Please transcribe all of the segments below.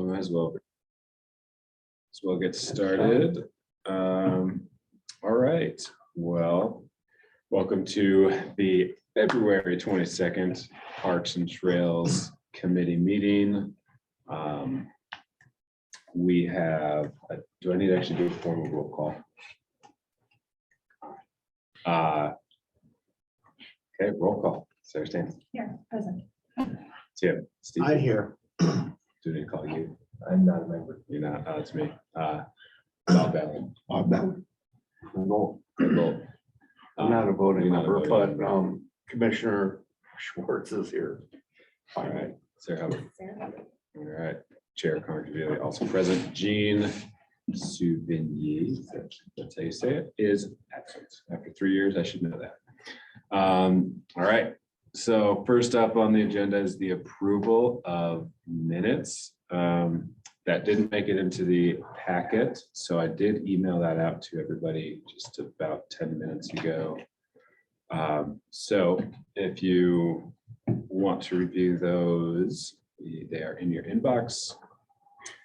might as well get started. All right, well, welcome to the February 22nd Parks and Trails Committee meeting. We have, do I need to actually do a formal roll call? Okay, roll call. Sarah Stans. Here, present. Tim. Steve. I hear. Do we need to call you? I'm not a member. You're not. Oh, it's me. Bob Ballard. No, I'm I'm not a voting you're not a member, voting but Commissioner Schwartz is here. All right. Sarah Hubbard. All right. Chair Congreville also present. Jean Souvigny, that's how you say it, is absent. After 3 years, I should know that. All right. So first up on the agenda is the approval of minutes. That didn't make it into the packet, so I did email that out to everybody just about 10 minutes ago. So if you want to review those, they are in your inbox.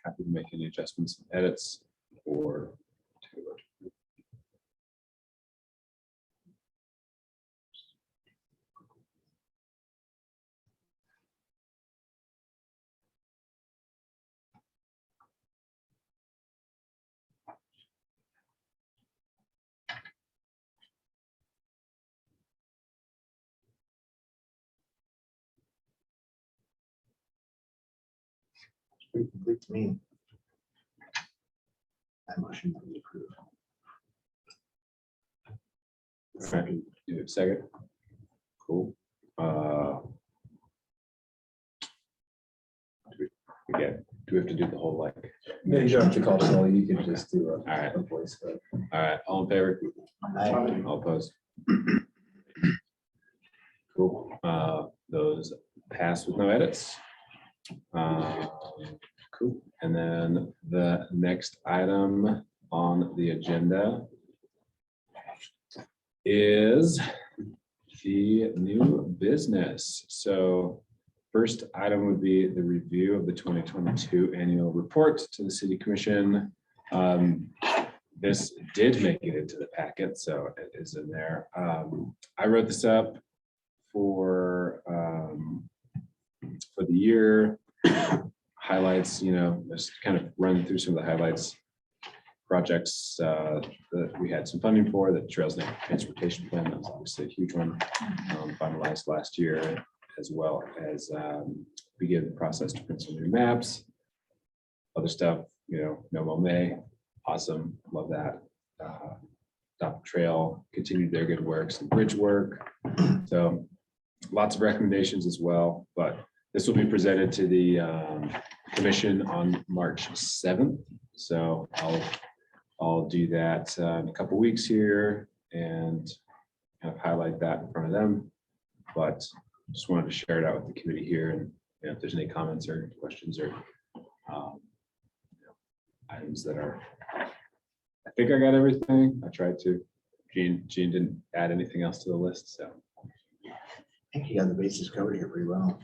Happy to make any adjustments and edits or to Pretty complete to me. I motion that we approve. Second. You have a second? Cool. Again, do we have to do the whole like? No, you don't have to call it all, you can just do All right. a voice vote. All right, all in favor? Aye. All opposed? Cool. Those pass with no edits. Cool. And then the next item on the agenda is the new business. So first item would be the review of the 2022 annual report to the City Commission. This did make it into the packet, so it is in there. I wrote this up for the year. Highlights, just kind of run through some of the highlights. Projects that we had some funding for, the Trails Network Transportation Plan, that was obviously a huge one, finalized last year, as well as begin the process to print some new maps. Other stuff, No Mow May, awesome, love that. Dock Trail continued their good work, some bridge work. So lots of recommendations as well, but this will be presented to the commission on March 7th. So I'll do that in a couple weeks here and kind of highlight that in front of them. But just wanted to share it out with the committee here, and if there's any comments or questions or items that are, I think I got everything. I tried to. Jean didn't add anything else to the list, so. I think you got the bases covered here pretty well.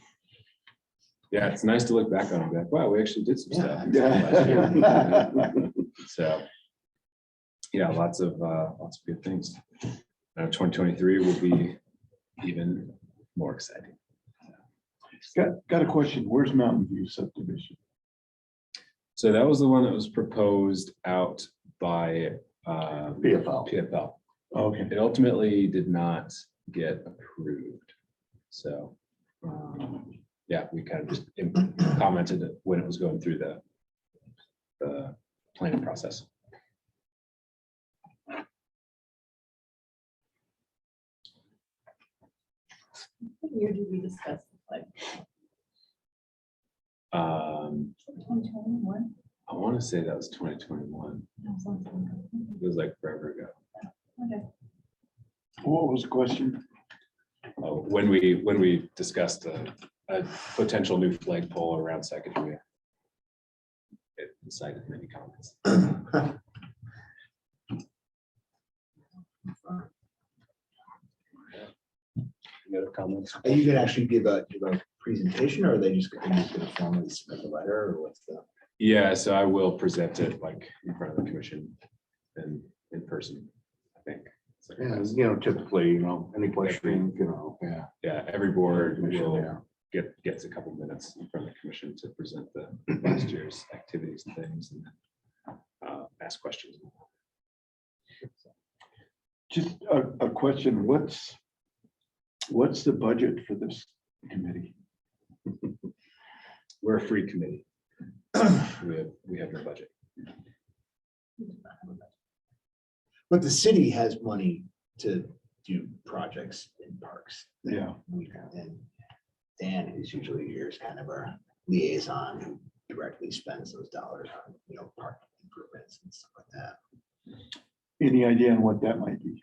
Yeah, it's nice to look back on and be like, wow, we actually did some stuff. Yeah. So, yeah, lots of good things. 2023 will be even more exciting. Got a question. Where's Mountain View subdivision? So that was the one that was proposed out by PFL. PFL. Okay. It ultimately did not get approved. So, yeah, we kind of just commented when it was going through the planning process. What year did we discuss the flag? 2021? I want to say that was 2021. It was like forever ago. Okay. What was the question? When we discussed a potential new flagpole around Secretary, it cited many comments. Any other comments? Are you gonna actually give a presentation, or are they just gonna formally submit the letter, or what's the? Yeah, so I will present it like in front of the commission and in person, I think. So, And, typically, any questions, yeah. yeah, every board Commission, will gets a couple minutes in front of the commission to present the last year's activities and things and then ask questions. Just a question, what's the budget for this committee? We're a free committee. We have no budget. But the city has money to do projects in parks. Yeah. And Dan is usually here as kind of our liaison who directly spends those dollars on, park improvements and stuff like that. Any idea on what that might be?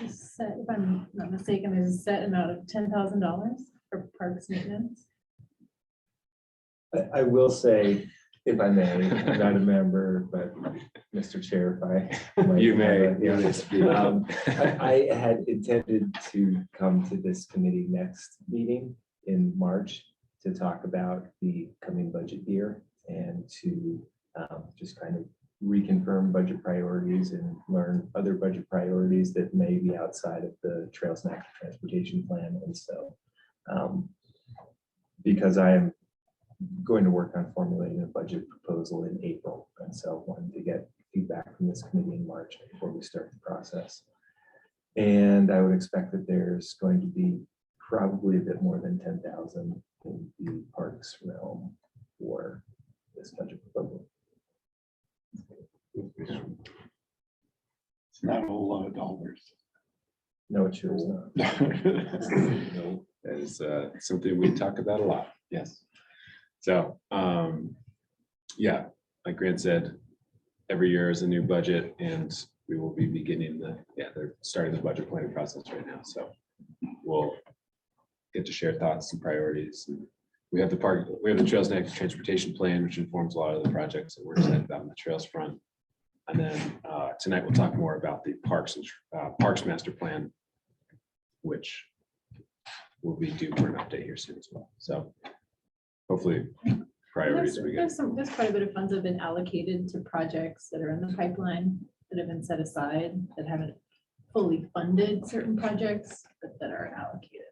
It's a set, if I'm not mistaken, there's a set amount of $10,000 for parks maintenance. I will say, if I may, I'm not a member, but Mr. Chair, if I. might You have may. a- yeah. I had intended to come to this committee next meeting in March to talk about the coming budget year and to just kind of reconfirm budget priorities and learn other budget priorities that may be outside of the Trails and Active Transportation Plan. And so, because I am going to work on formulating a budget proposal in April, and so wanted to get feedback from this committee in March before we start the process. And I would expect that there's going to be probably a bit more than 10,000 in the parks realm for this budget proposal. It's not a whole lot of dollars. No, it sure is not. No, that is something we talk about a lot. Yes. So, yeah, like Grant said, every year is a new budget and we will be beginning they're starting the budget planning process right now. So we'll get to share thoughts and priorities. And we have the Trails and Active Transportation Plan, which informs a lot of the projects that we're excited about on the trails front. And then tonight we'll talk more about the Parks Master Plan, which will be due for an update here soon as well. So hopefully priorities we get. There's quite a bit of funds that have been allocated to projects that are in the pipeline that have been set aside that haven't fully funded certain projects, but that are allocated.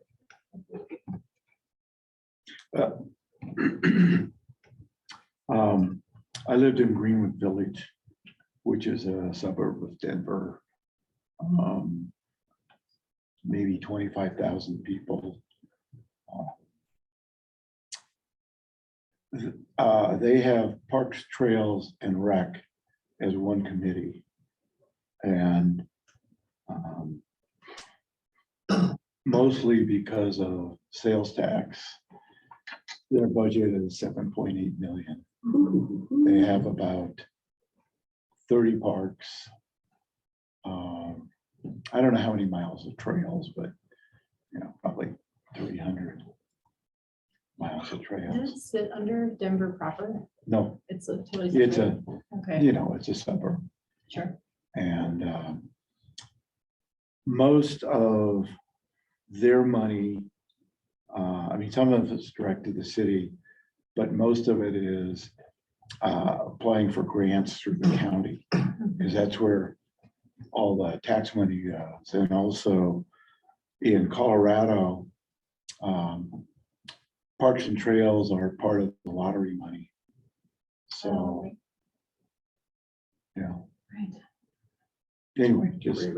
I lived in Greenwood Village, which is a suburb of Denver. Maybe 25,000 people. They have Parks, Trails, and Rec as one committee. And mostly because of sales tax, their budget is 7.8 million. They have about 30 parks. I don't know how many miles of trails, but probably 300 miles of Does trails. it sit under Denver proper? No, It's a totally. it's separate- a, Okay, it's a suburb. sure. And most of their money, I mean, some of it's direct to the city, but most of it is applying for grants through the county, because that's where all the tax money goes. And also in Colorado, Parks and Trails are part of the lottery money. So, Right. anyway, just.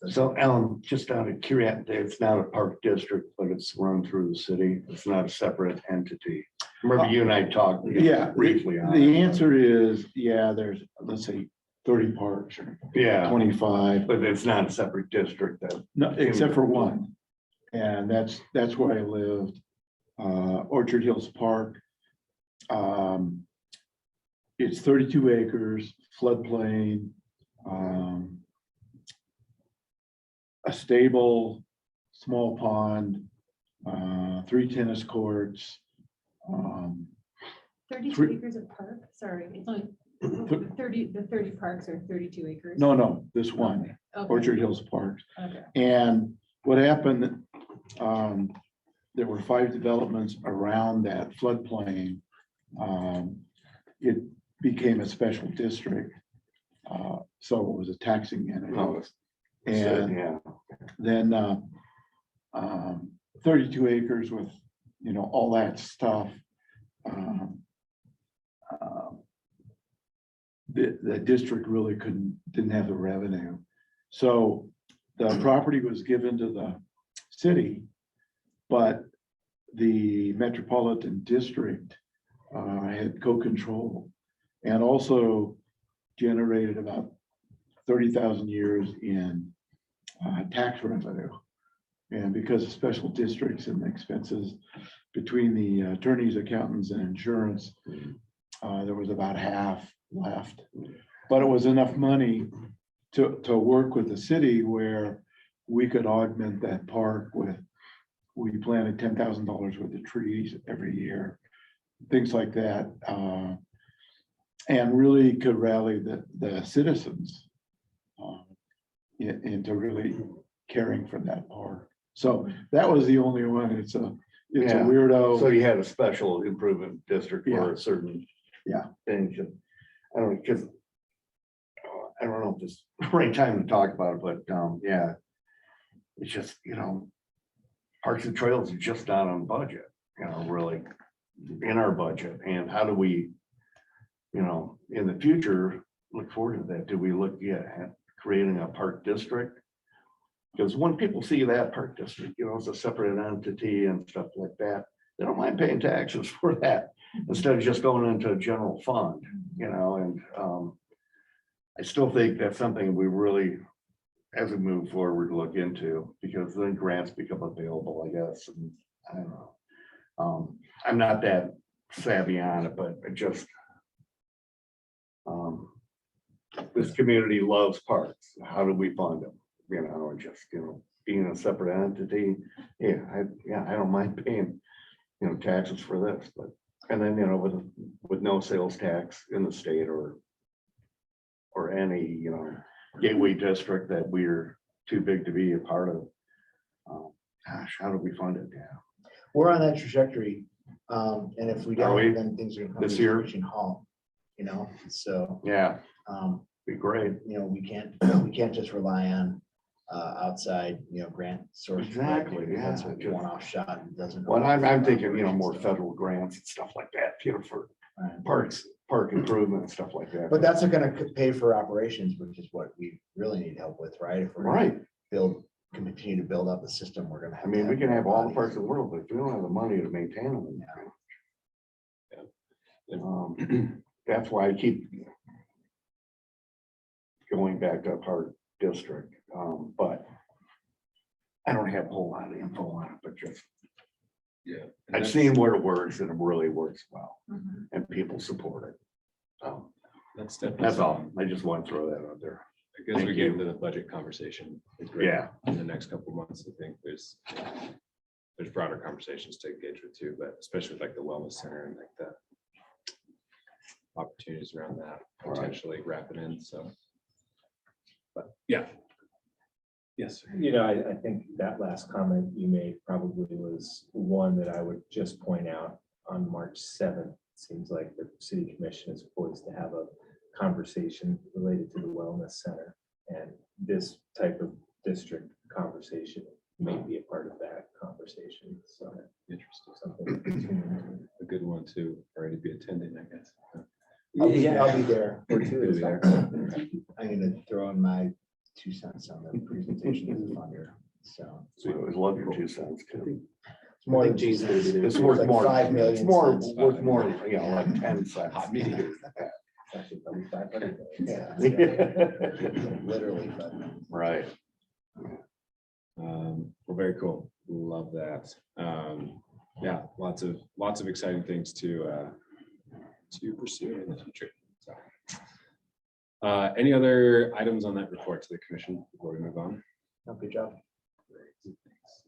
So Alan, just out of curiosity, it's not a park district, but it's run through the city. It's not a separate entity. Remember you and I talked Yeah, briefly on the it. answer is, there's, let's say, 30 parks or Yeah, 25, but it's not a separate district that, no, except for one. And that's where I lived, Orchard Hills Park. It's 32 acres, floodplain, a stable, small pond, 3 tennis courts. 32 Three- acres of park, sorry, it's only the 30 parks are 32 acres. No, this one, Okay, Orchard Hills Park. okay. And what happened, there were 5 developments around that floodplain. it became a special district. So it was a taxing entity. No, And yeah, then 32 acres with, all that stuff. The district really didn't have the revenue. So the property was given to the city, but the metropolitan district had co-control and also generated about 30,000 years in tax revenue. And because of special districts and the expenses between the attorneys, accountants, and insurance, there was about half left. But it was enough money to work with the city where we could augment that park with, we planted $10,000 worth of trees every year, things like that. And really could rally the citizens into really caring for that park. So that was the only one. It's a Yeah. weirdo. so you had a special improvement district for Yeah. a certain. Yeah. Thing, I don't know, because. I don't know if this is the right time to talk about it, but, yeah. It's just, Parks and Trails are just not on budget, really, in our budget, and how do we. In the future, look forward to that, do we look at creating a park district? Because when people see that park district, it's a separate entity and stuff like that, they don't mind paying taxes for that instead of just going into a general fund, and I still think that's something we really, as we move forward, look into, because then grants become available, I guess, and I don't know. I'm not that savvy on it, but it just this community loves parks. How do we fund them? And just, being a separate entity. I don't mind paying, taxes for this, but, and then, with no sales tax in the state or any, gateway district that we're too big to be a part of. Gosh, how do we fund it? Yeah. We're on that trajectory. And if we Are we? don't, then things are gonna come This to a year? screeching halt, so, Yeah, be great. we can't just rely on outside, grant sources. Exactly, That's yeah, a just- one-off shot and doesn't. Well, I'm thinking, more federal grants and stuff like that, for Right. park improvement and stuff like that. But that's not gonna pay for operations, which is what we really need help with, right? If we're gonna Right. continue to build up the system, we're gonna have. I mean, to we can have all the bodies. parks in the world, but if we don't have the money to maintain them. That's why I keep going back to a park district, but I don't have a whole lot of info on it, but just, Yeah. I've seen where it works and it really works well, Mhm. and people support it. So That's definitely. that's all. I just want to throw that out there. As we Thank get you. into the budget conversation. it's great. Yeah. In the next couple of months, I think there's broader conversations to engage with too, but especially with like the wellness center and like the opportunities around that Right. potentially wrapping in, so. But yeah. Yes, sir. I think that last comment you made probably was one that I would just point out on March 7th. Seems like the city commission is poised to have a conversation related to the wellness center. And this type of district conversation may be a part of that conversation. So Interesting. something to tune into. A good one to already be attending, I guess. I'll be there. Or two is You'll be there. I'm gonna throw in my 2 cents on the presentation as a funder, so. So I always love your 2 cents too. It's more than 2 cents. It's worth like more. 5 million It's more, cents. worth more, like 10 cents. Hot meeting. It's actually probably 500. Yeah. Literally, but Right. Well, very cool. Love that. Yeah, lots of exciting things to pursue in the future. So, any other items on that report to the commission before we move on? no, good job.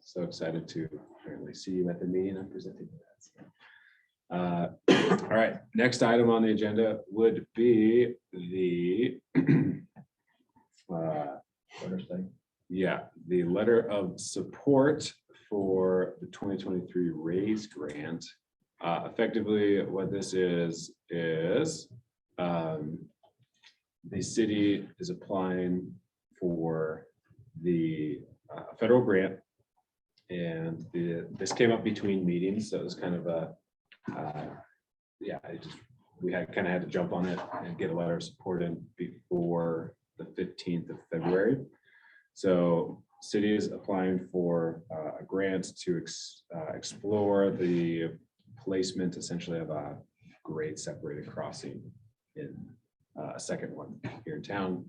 So excited to apparently see you at the meeting and presenting that. All right, next item on the agenda would be the the letter of support for the 2023 RAISE grant Effectively, what this is the city is applying for the federal grant. And this came up between meetings, so it was kind of a, we had kind of had to jump on it and get a letter of support in before the 15th of February. So city is applying for a grant to explore the placement essentially of a grade separated crossing in a second one here in town.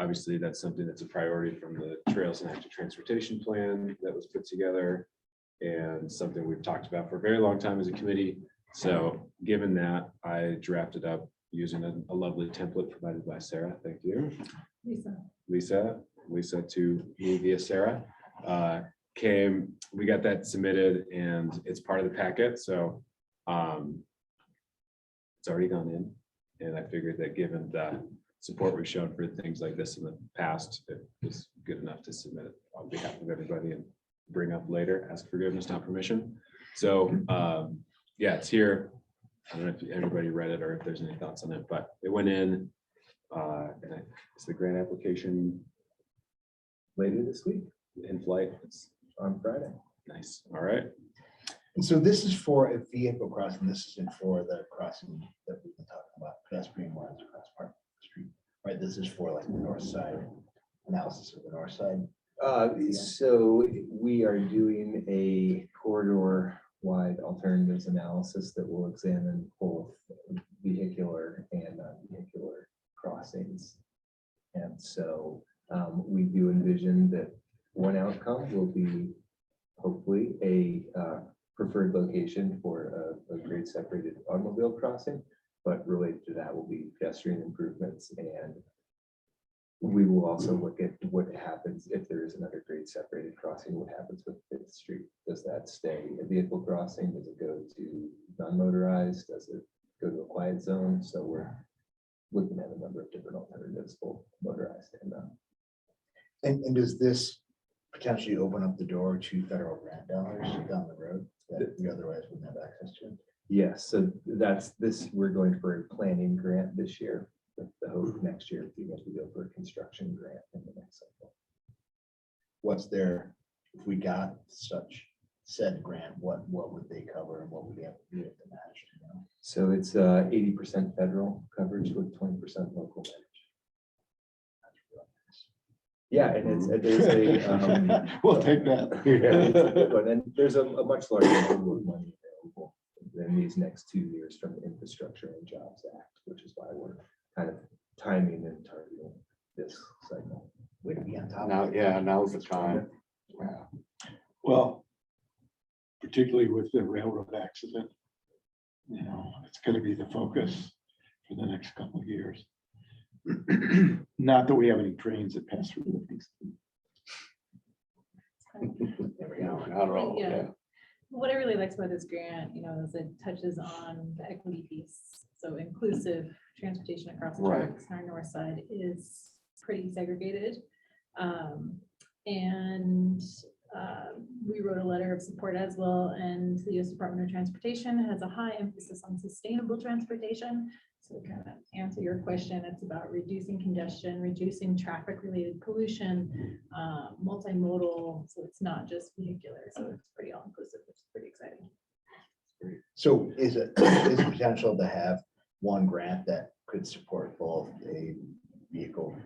Obviously, that's something that's a priority from the Trails and Active Transportation Plan that was put together, and something we've talked about for a very long time as a committee. So given that, I drafted up using a lovely template provided by Sarah. Thank you. Lisa to me via Sarah. We got that submitted and it's part of the packet. So it's already gone in. And I figured that given the support we've shown for things like this in the past, it was good enough to submit it on behalf of everybody and bring up later, ask forgiveness, not permission. So yeah, it's here. I don't know if everybody read it or if there's any thoughts on it, but it went in. And it's the grant application Later this week in flight. It's on Friday. nice. All right. And so this is for a vehicle crossing. This isn't for the crossing that we've been talking about, pedestrian ones across Park Street, right? This is for like the north side, analysis of the north side. So we are doing a corridor-wide alternatives analysis that will examine both vehicular and non-vehicular crossings. And so we do envision that one outcome will be hopefully a preferred location for a grade separated automobile crossing, but related to that will be pedestrian improvements. And we will also look at what happens if there is another grade separated crossing. What happens with Fifth Street? Does that stay a vehicle crossing? Does it go to non-motorized? Does it go to a quiet zone? So we're looking at a number of different alternatives, both motorized and non. And does this potentially open up the door to federal grant dollars down the road that we otherwise wouldn't have access to? Yes, so that's this, we're going for a planning grant this year, with the hope next year being able to go for a construction grant in the next cycle. What's there, if we got such said grant, what would they cover and what would we have to do to match? You know? So it's 80% federal coverage with 20% local managed. Yeah, and it's, there's a, We'll take that. but then there's a much larger number of money available in these next 2 years from the Infrastructure and Jobs Act, which is why we're kind of timing and targeting this cycle. Way to be on top. Now, of it. yeah, now's the time. Yeah. Well, particularly with the railroad accident, you know, it's gonna be the focus for the next couple of years. Not that we have any trains that pass through the things. There we go. Not at all, Yeah. yeah. What I really liked about this grant, is it touches on the equity piece. So inclusive transportation across the Right. tracks on our north side is pretty segregated. And we wrote a letter of support as well, and the U.S. Department of Transportation has a high emphasis on sustainable transportation. So to kind of answer your question, it's about reducing congestion, reducing traffic-related pollution, multimodal, so it's not just vehicular, so it's pretty all-inclusive, which is pretty exciting. So is it potential to have one grant that could support both a new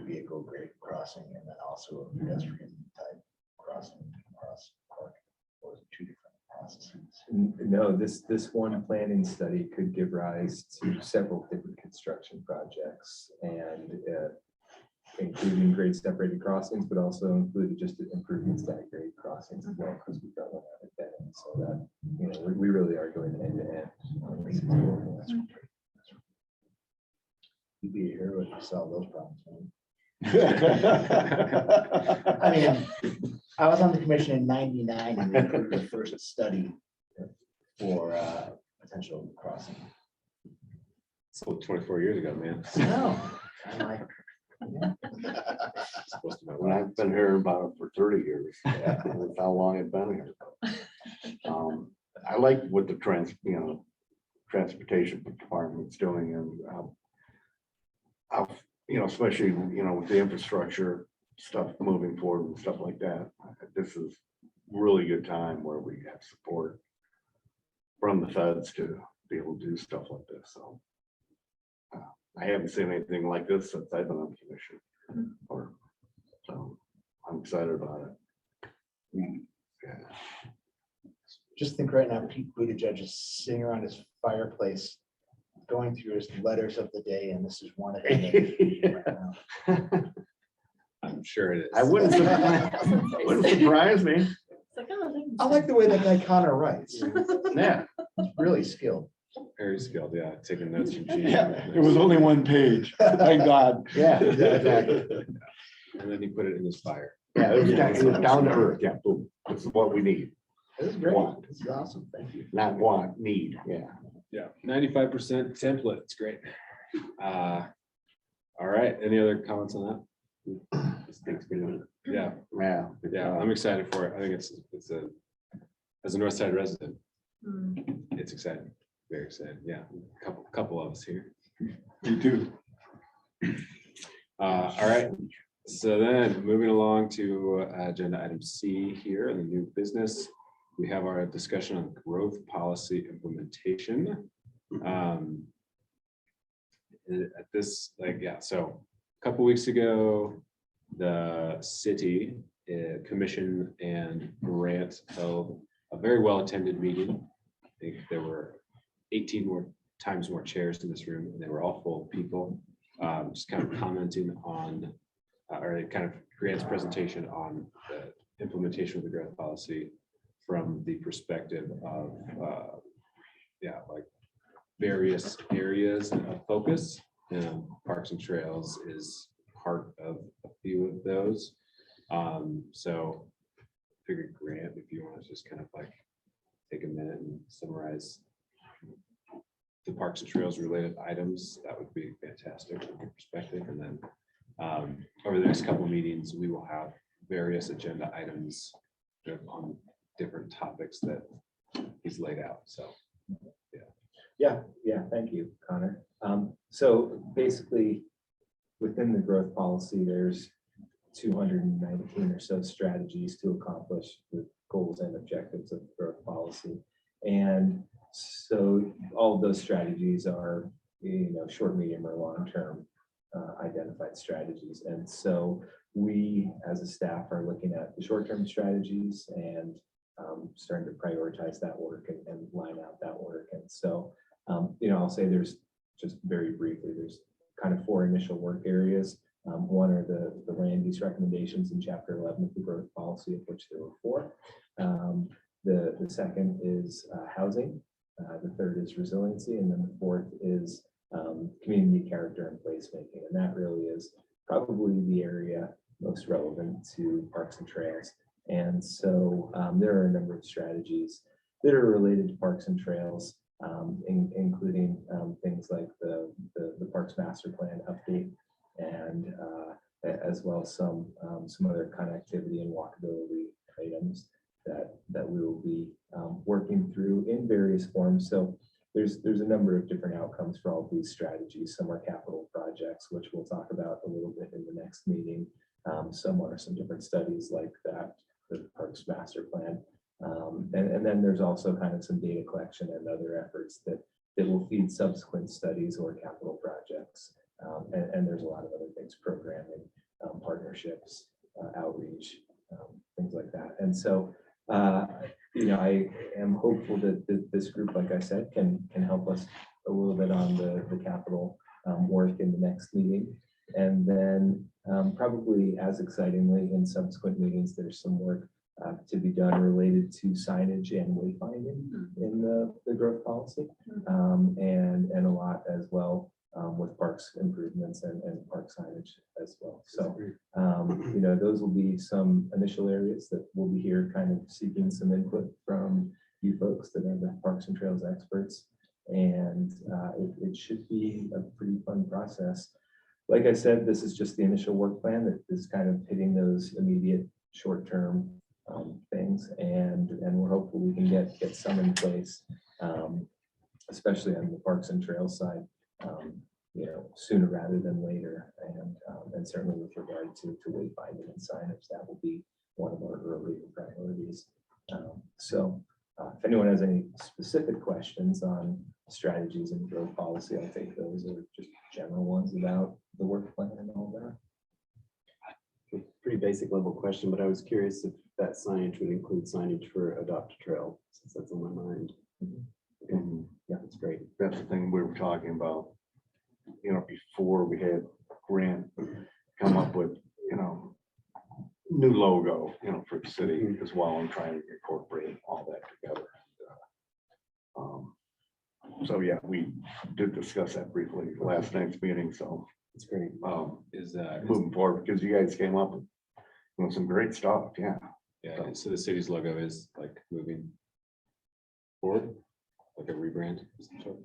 vehicle grade crossing and then also a pedestrian type crossing across Park? Or is it two different processes? No, this one planning study could give rise to several different construction projects and including grade separated crossings, but also included just improvements to that grade crossings as well, because we've got one out at Benton, so that, we really are going end to end on this. You'd be a hero if you solve those problems, man. I I mean, I was on the commission in '99 and we approved the first study for potential crossing. So 24 years ago, man. No. I'm like, Supposed to be And I've been hearing about it for 30 years. That's how long I've been here. I like what the transportation department's doing and, especially, with the infrastructure stuff moving forward and stuff like that. This is really good time where we have support from the feds to be able to do stuff like this, so. I haven't seen anything like this since I've been on commission, so I'm excited about it. Yeah. Just think right now, Pete Buttigieg is sitting around his fireplace, going through his letters of the day, and this is one of them. right now. I'm sure it is. I wouldn't surprise me. It's like, oh, thank you. I like the way that guy Connor writes. Yeah. He's really skilled. Very skilled, yeah, taking notes from Gene. Yeah, it was only one page, thank God. Yeah, exactly. And then he put it in his fire. Yeah, it was down to earth. Yeah, boom. This is what we need. This is great. Want. This is awesome. Thank you. Not want, need. Yeah. Yeah, 95% template, it's great. All right, any other comments on Thanks for doing that? Yeah, it. yeah, I'm excited for it. I think it's as a North Side resident, Mm. it's exciting, very exciting. Yeah, couple of us here. You too. All right, so then moving along to agenda item C here in the new business, we have our discussion on growth policy implementation. At this, so a couple weeks ago, the city commission and grant held a very well-attended meeting. I think there were 18 times more chairs in this room, and they were all full of people. Just kind of commenting on, or kind of Grant's presentation on the implementation of the growth policy from the perspective of, various areas of focus. Parks and Trails is part of a few of those. So figured, Grant, if you want to just kind of take a minute and summarize the Parks and Trails related items, that would be fantastic from your perspective. And then over the next couple of meetings, we will have various agenda items on different topics that he's laid out. So Yeah, thank you, Connor. So basically, within the growth policy, there's 219 or so strategies to accomplish the goals and objectives of the growth policy. And so all of those strategies are, short, medium, or long-term identified strategies. And so we, as a staff, are looking at the short-term strategies and starting to prioritize that work and line out that work. And so, I'll say there's just very briefly, there's kind of 4 initial work areas. One are the land use recommendations in Chapter 11 of the growth policy, of which there were 4. The second is housing. The third is resiliency. And then the fourth is community character and placemaking. And that really is probably the area most relevant to Parks and Trails. And so there are a number of strategies that are related to Parks and Trails, including things like the Parks Master Plan update, and as well as some other connectivity and walkability items that we will be working through in various forms. So there's a number of different outcomes for all of these strategies. Some are capital projects, which we'll talk about a little bit in the next meeting. Some are some different studies like that, the Parks Master Plan. And then there's also kind of some data collection and other efforts that will feed subsequent studies or capital projects. And there's a lot of other things, programming, partnerships, outreach, things like that. And so, I am hopeful that this group, like I said, can help us a little bit on the capital work in the next meeting. And then probably as excitingly in subsequent meetings, there's some work to be done related to signage and wayfinding in the growth policy, and a lot as well with parks improvements and park signage as well. So, those will be some initial areas that we'll be here kind of seeking some input from you folks that are the Parks and Trails experts. And it should be a pretty fun process. Like I said, this is just the initial work plan that is kind of hitting those immediate short-term things, and we're hopeful we can get some in place, especially on the Parks and Trails side, sooner rather than later. And certainly with regard to wayfinding and signage, that will be one of our early priorities. If anyone has any specific questions on strategies and growth policy, I'll take those, or just general ones about the work plan and all that. Pretty basic level question, but I was curious if that signage would include signage for Adopt a Trail, since that's on my mind. Okay, yeah, that's great. That's the thing we were talking about, before we had Grant come up with, new logo, for the city as well, and trying to incorporate all that together. So yeah, we did discuss that briefly last night's meeting, so That's great. Is moving forward, because you guys came up with some great stuff, yeah. yeah, so the city's logo is like moving forward, like a rebrand. of some sort.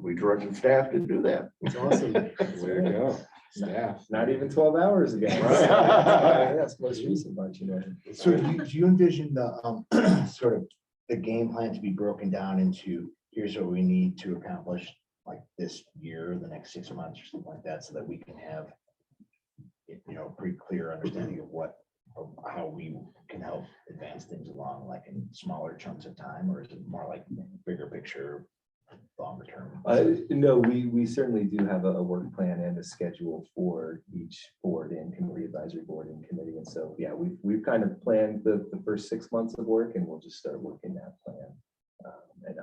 We directed staff to do that. It's awesome. Way to go, staff. Not even 12 hours ago. Right. Yes, most recent marching order. So do you envision the sort of the game plan to be broken down into, here's what we need to accomplish like this year, the next 6 months or something like that, so that we can have pretty clear understanding of how we can help advance things along, like in smaller chunks of time, or is it more like bigger picture, longer term? No, we certainly do have a work plan and a schedule for each board and committee, advisory board and committee. And so, yeah, we've kind of planned the first 6 months of work, and we'll just start working that plan. And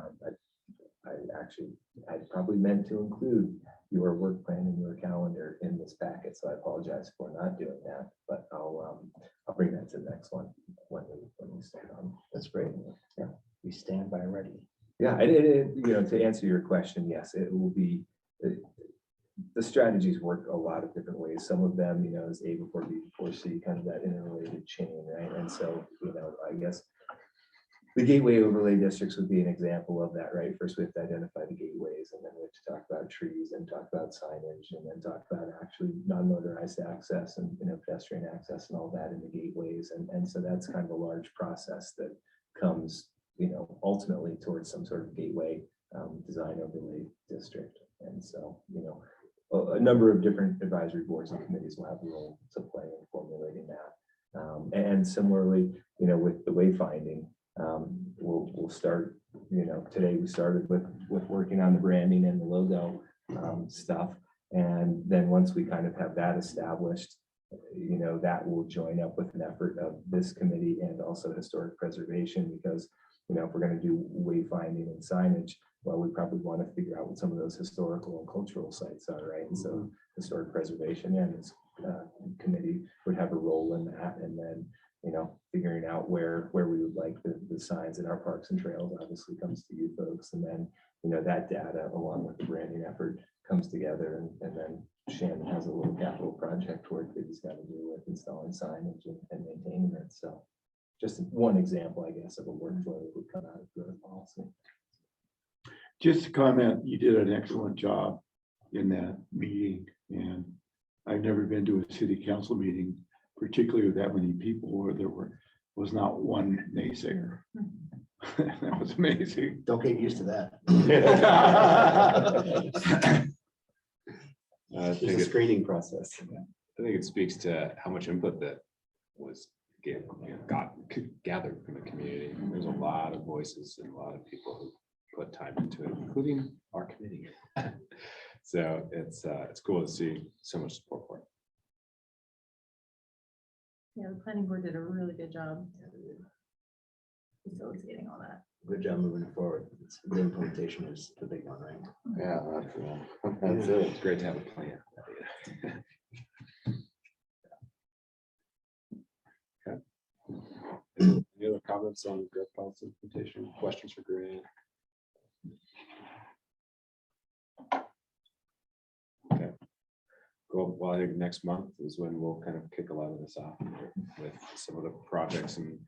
I probably meant to include your work plan and your calendar in this packet, so I apologize for not doing that, but I'll bring that to the next one when we start on. That's great. Yeah. We stand by ready. Yeah, and to answer your question, yes, it will be, the strategies work a lot of different ways. Some of them, is A before B before C, kind of that interrelated chain, right? And so, I guess the gateway overlay districts would be an example of that, right? First, we have to identify the gateways, and then we have to talk about trees and talk about signage, and then talk about actually non-motorized access and, pedestrian access and all that in the gateways. And so that's kind of a large process that comes, ultimately towards some sort of gateway design overlay district. And so, a number of different advisory boards and committees will have a role to play in formulating that. And similarly, with the wayfinding, we'll start, today we started with working on the branding and the logo stuff. And then once we kind of have that established, that will join up with an effort of this committee and also historic preservation, because if we're going to do wayfinding and signage, well, we probably want to figure out what some of those historical and cultural sites are, right? And so historic preservation and this committee would have a role in that. And then, figuring out where we would like the signs in our parks and trails obviously comes to you folks. And then, that data along with the branding effort comes together. And then Shannon has a little capital project work that he's got to do with installing signage and maintaining it. So just one example, I guess, of a workflow that would come out of growth policy. Just to comment, you did an excellent job in that meeting, and I've never been to a city council meeting, particularly with that many people, where there was not one naysayer. That was amazing. Don't get used to that. I There's think a it screening process. speaks to how much input that was gathered from the community. There's a lot of voices and a lot of people who put time into it, including our committee. So it's cool to see so much support for it. Yeah, the planning board did a really good job facilitating all that. Good job moving forward. The implementation is the big one, right? Yeah, that's it. It's great to have a plan. Okay. Any other comments on growth policy implementation? Questions for Grant? Okay. Cool. Well, I think next month is when we'll kind of kick a lot of this off with some of the projects and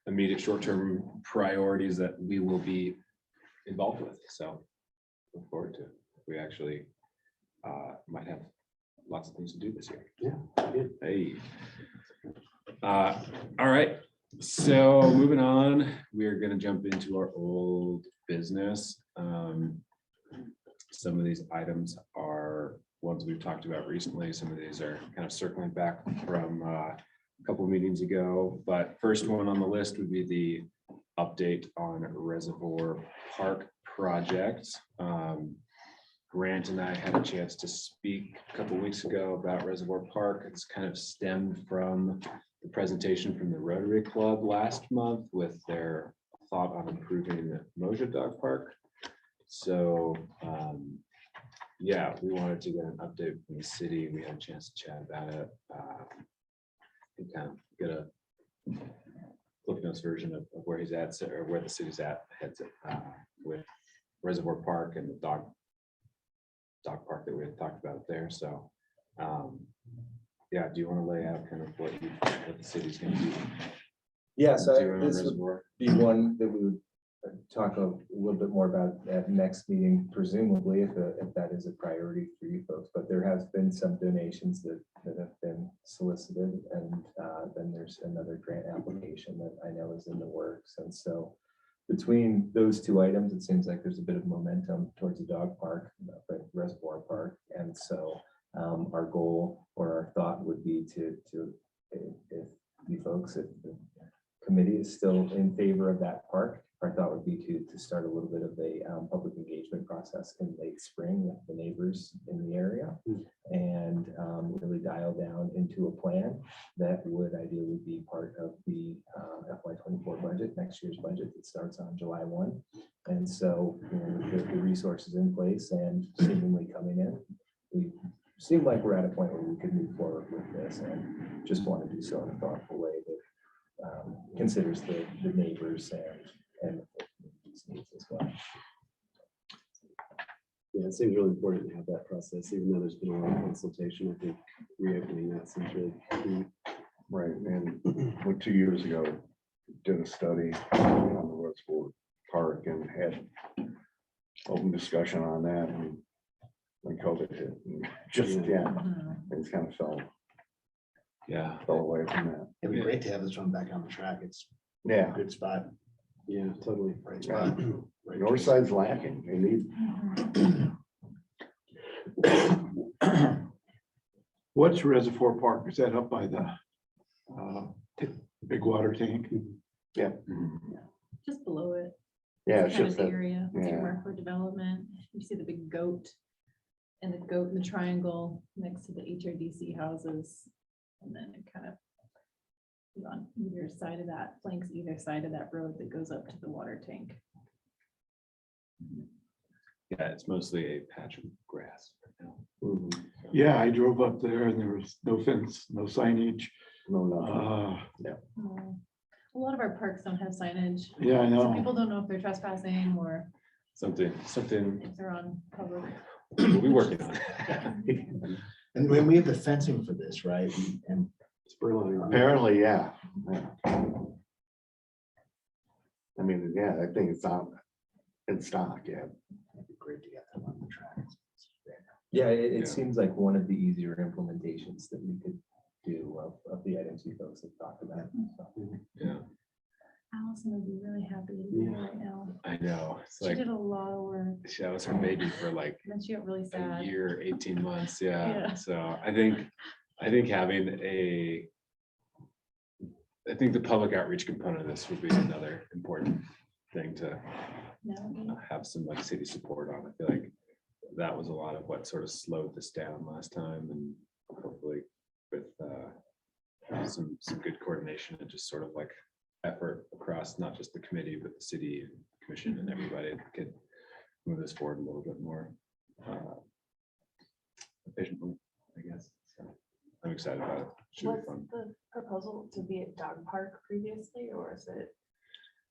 immediate short-term priorities that we will be involved with. So look forward to it. We actually might have lots of things to do this year. Yeah, good. Hey. All right. So moving on, we are gonna jump into our old business. Some of these items are ones we've talked about recently. Some of these are kind of circling back from a couple of meetings ago. But first one on the list would be the update on Reservoir Park project. Grant and I had a chance to speak a couple of weeks ago about Reservoir Park. It's kind of stemmed from the presentation from the Rotary Club last month with their thought on improving the Moja Dog Park. So, yeah, we wanted to get an update from the city. We had a chance to chat about it. And kind of get a Cliff Notes version of where he's at, or where the city's at, heads with Reservoir Park and the dog park that we had talked about there. So, yeah, do you want to lay out kind of what the city's going to do? Yeah, so doing on this would Reservoir? be one that we would talk a little bit more about at next meeting, presumably, if that is a priority for you folks. But there has been some donations that have been solicited, and then there's another grant application that I know is in the works. And so between those two items, it seems like there's a bit of momentum towards the dog park, but Reservoir Park. And so our goal or our thought would be to if you folks, if the committee is still in favor of that park, our thought would be to start a little bit of a public engagement process in late spring with the neighbors in the area, and really dial down into a plan that would ideally be part of the FY24 budget, next year's budget that starts on July 1. And so, you know, with the resources in place and seemingly coming in, we seem like we're at a point where we could move forward with this, and just want to do so in a thoughtful way that considers the neighbors and the community's needs as well. Yeah, it seems really important to have that process, even though there's been a lot of consultation. I think reopening that seems really key. Right, and what 2 years ago, did a study on the Reservoir Park and had open discussion on that, and when COVID hit, and just, yeah, things kind of fell Yeah, away from that. It'd be great to have this one back on the track. It's a Yeah, good spot, Yeah, totally. right spot. right north side's lacking, they need, What's Reservoir Park? Is that up by the big water tank? Just below it. yeah, It's it's kind of just the that, area, it's yeah. earmarked for development. You see the big goat and the goat in the triangle next to the HRDC houses. And then it kind of is on either side of that, flanks either side of that road that goes up to the water tank. yeah, it's mostly a patch of grass right now. Mhm. Yeah, I drove up there and there was no fence, no signage. no, nothing. A lot of our parks don't have signage. Yeah, I So know. people don't know if they're trespassing or Something if they're on public. we'll be working on. And when we have the fencing for this, right? And Spurline. Apparently, yeah. Yeah. I mean, yeah, I think it's on, in stock, yeah. it'd be great to get them on the track. Yeah, it Yeah. seems like one of the easier implementations that we could do of the items you folks have talked about. So, Yeah, Allison would be really happy to be here right now. I know. It's She like, did a lot of work, that was her baby for like and then she got really a sad. year, 18 months. Yeah. Yeah. So I think having I think the public outreach component of this would be another important thing to No, have some like city support on. I feel like that was a lot of what sort of slowed this down last time, and hopefully with some good coordination and just sort of like effort across not just the committee, but the city and commission and everybody could move this forward a little bit more efficiently, I guess. So I'm excited about it. Should be Was fun. the proposal to be a dog park previously, or is it?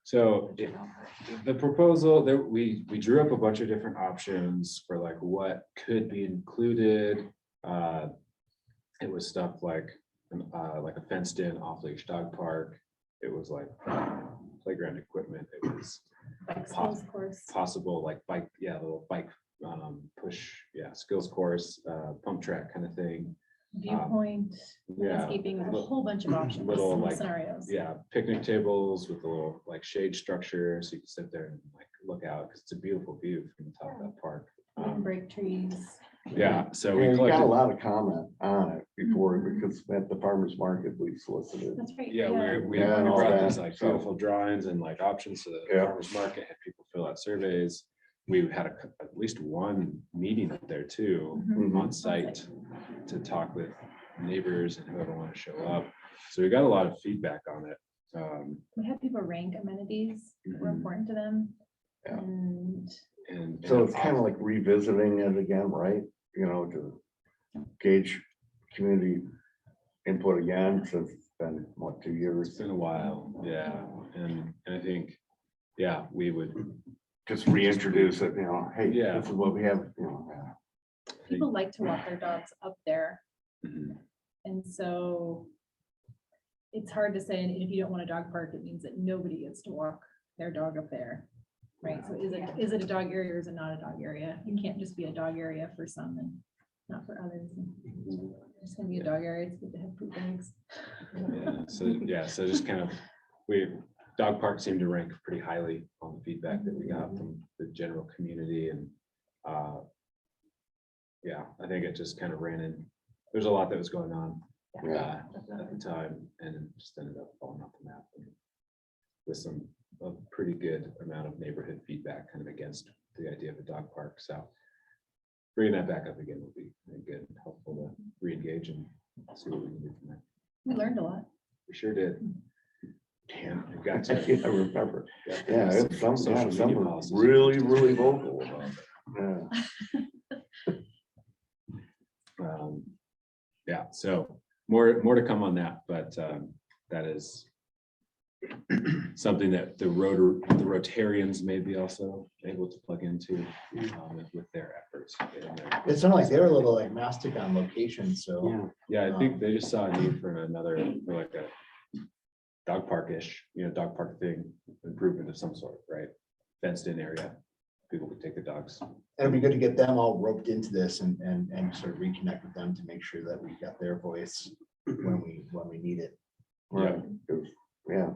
So a general park? the proposal that we drew up a bunch of different options for like what could be included. It was stuff like a fenced in off leash dog park. It was like playground equipment. It was bike skills course. possible like bike, little bike push, skills course, pump track kind of thing. viewpoint, yeah, landscaping, a whole bunch of options, little, like, scenarios. yeah, picnic tables with a little like shade structure, so you can sit there and like look out, because it's a beautiful view from the top of that park. Break trees. Yeah, so Yeah, we you got a collected, lot of comment on it before, because at the farmer's market, we solicited. That's right. yeah, we Yeah, and all brought that, these like so- beautiful drawings and like options to the Yeah. farmer's market, had people fill out surveys. We had at least one meeting up there too, Mhm. on site to talk with neighbors and whoever want to show up. So we got a lot of feedback on it. We had people rank amenities that were Mhm. important to them. Yeah. And So it's kind of like revisiting it again, right? You know, to gauge community input again, since it's been, what, 2 it's years? been a while, yeah, and I think, yeah, we would. Just reintroduce it, you know, hey, Yeah. this is what we have, you know. yeah. people like to walk their dogs up there. Mhm. And so it's hard to say, and if you don't want a dog park, it means that nobody gets to walk their dog up there. Right? So is it a dog area or is it not a dog area? It can't just be a dog area for some and not for others. It's gonna be a dog area. It's good to have poop bags. So just kind of, dog park seemed to rank pretty highly on the feedback that we got from the general community and, yeah, I think it just kind of ran in, there's a lot that was going on at the time, and it just ended up falling off the map with a pretty good amount of neighborhood feedback kind of against the idea of a dog park. So bringing that back up again will be good and helpful to re-engage and see what we can do from there. We learned a lot. We sure did. Damn, We've got I to. remember. got Yeah, some it's some, social yeah, media some were policies. really, really vocal about it. Yeah. Yeah, so more to come on that, but that is something that the Rotarians may be also able to plug into with their efforts. It sounded like they were a little agnostic on location, so. Yeah, I think they just saw a need for another, for like a dog park-ish, dog park thing, improvement of some sort, right? Fenced in area, people could take the dogs. It'd be good to get them all roped into this and sort of reconnect with them to make sure that we got their voice when we need it. Right, 'cause, yeah,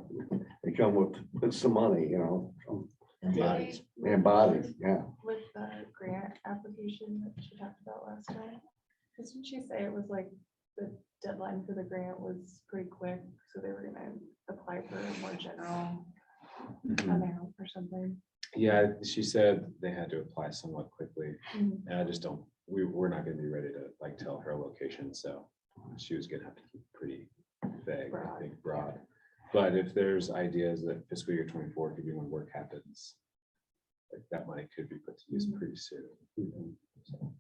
they come with some money, you know, And bodies. and bodies, yeah. With the grant application that she talked about last time, didn't she say it was like the deadline for the grant was pretty quick, so they were gonna apply for a more general amount or something? Yeah, she said they had to apply somewhat quickly, Mhm. and I just don't, we're not gonna be ready to like tell her location, so she was gonna have to keep pretty vague, I think, broad. But if there's ideas that fiscal year 24 could be when work happens, like that money could be put to use pretty soon. So,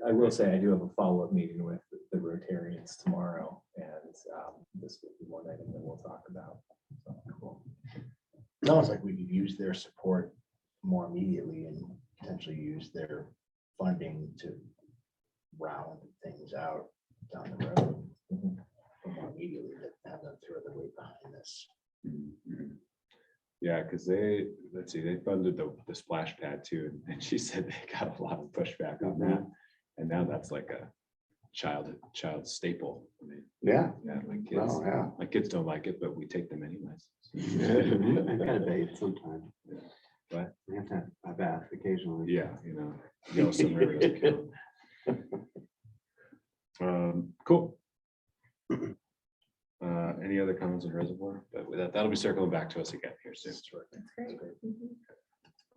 I will say I do have a follow-up meeting with the Rotarians tomorrow, and this will be one item that we'll talk about. So, cool. Sounds like we could use their support more immediately and potentially use their funding to round things out down the road. More immediately to have them throw their weight behind this. Yeah, because let's see, they funded the splash pad too, and she said they got a lot of pushback on that. And now that's like a child staple. I mean, Yeah, yeah, oh, yeah. my kids don't like it, but we take them anyways. I gotta bathe sometime. What? We have to have a bath occasionally. Yeah, Yellowstone River doesn't count. Cool. Any other comments on reservoir? But with that'll be circling back to us again here soon. That's great.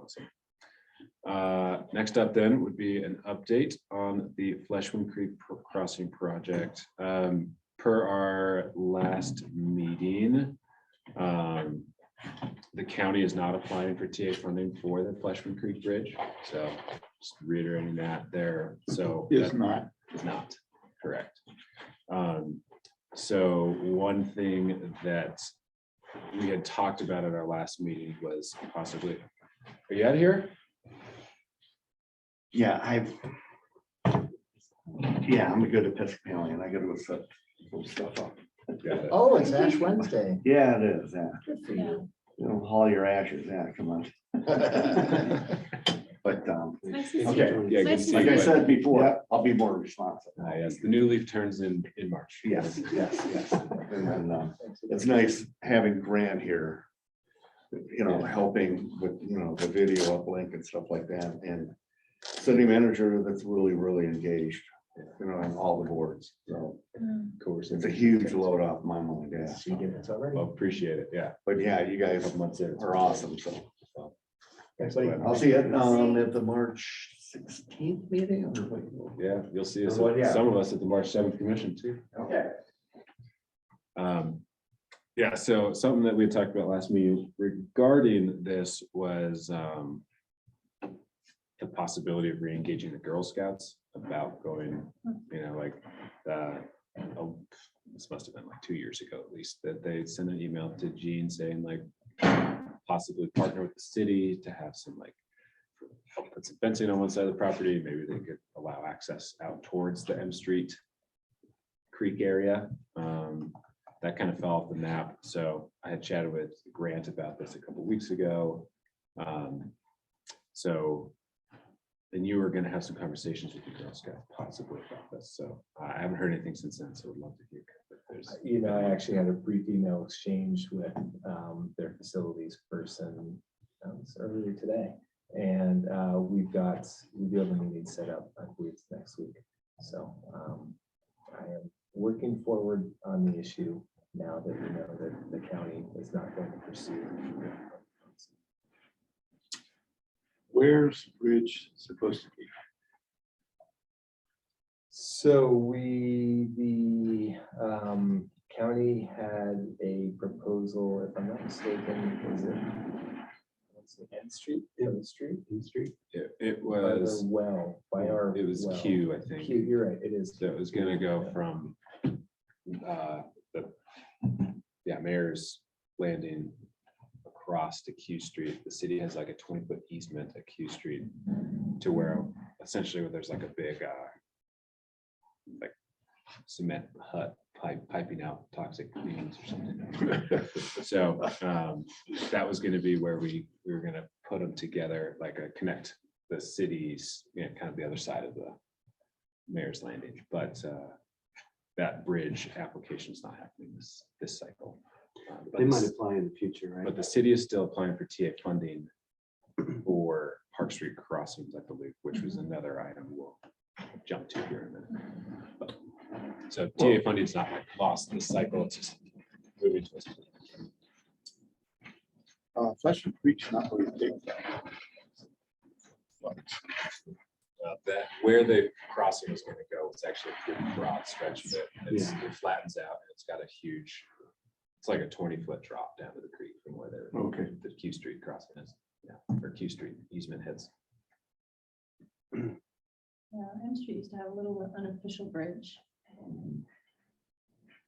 Awesome. Next up then would be an update on the Fleshman Creek Crossing project. Per our last meeting, the county is not applying for TA funding for the Fleshman Creek Bridge. So just reiterating that there. So Is that not. is not correct. So one thing that we had talked about at our last meeting was possibly, are you out of here? Yeah, I'm a good Episcopalian. I gotta go set some stuff up. Got it. Oh, it's Ash Wednesday. Yeah, it is, yeah. Good for you. You know, haul your ashes, yeah, come on. But, Nice to see Okay. you. Yeah, good Nice to to like see I you. said before, I'll be more responsive. Yes, the new leaf turns in March. Yes, yes. And then, it's nice having Grant here, helping with, the video uplink and stuff like that, and city manager that's really, really engaged, on all the boards, so Of course. it's a huge load off my mind, yeah. She did it already. Well, appreciate it, yeah. But yeah, you guys Couple months in. are awesome, so. Thanks, buddy. I'll see you, at the March 16th meeting. or what? Yeah, you'll see us, Well, yeah. some of us at the March 7th commission too. Okay. Yeah, so something that we had talked about last meeting regarding this was the possibility of re-engaging the Girl Scouts about going, this must have been like 2 years ago at least, that they sent an email to Gene saying like possibly partner with the city to have some help put some fencing on one side of the property. Maybe they could allow access out towards the M Street Creek area. That kind of fell off the map. So I had chatted with Grant about this a couple weeks ago. And you were going to have some conversations with the Girl Scouts possibly about this. So I haven't heard anything since then. So would love to hear. If there's I actually had a brief email exchange with their facilities person earlier today. And we'll have a meeting set up, I believe it's next week. So I am working forward on the issue now that we know that the county is not going to pursue. Where's the bridge supposed to be? So the county had a proposal, if I'm not mistaken, was it N Street? N Street? it By the was, well, by our. it was well. Q, I think. Q, you're right, it is. So it was gonna go from Mayor's Landing across to Q Street. The city has like a 20-foot easement at Q Street to where essentially where there's like a big like cement hut piping out toxic fumes or something. So that was gonna be where we were gonna put them together, connect the cities, kind of the other side of the Mayor's Landing, but that bridge application is not happening this cycle. But They might this- apply in the future, right? But the city is still applying for TA funding for Park Street crossings, I believe, which was another item we'll jump to here in a minute. But- So TA funding is not like lost this cycle, it's just moving to. Fletcher Creek's not very big. That where the crossing is going to go, it's actually a pretty broad stretch of it. It flattens out and it's got a huge, it's like a 20-foot drop down to the creek from where the Q Street crossing is. Yeah, or Q Street easement heads. Yeah, M Street used to have a little unofficial bridge.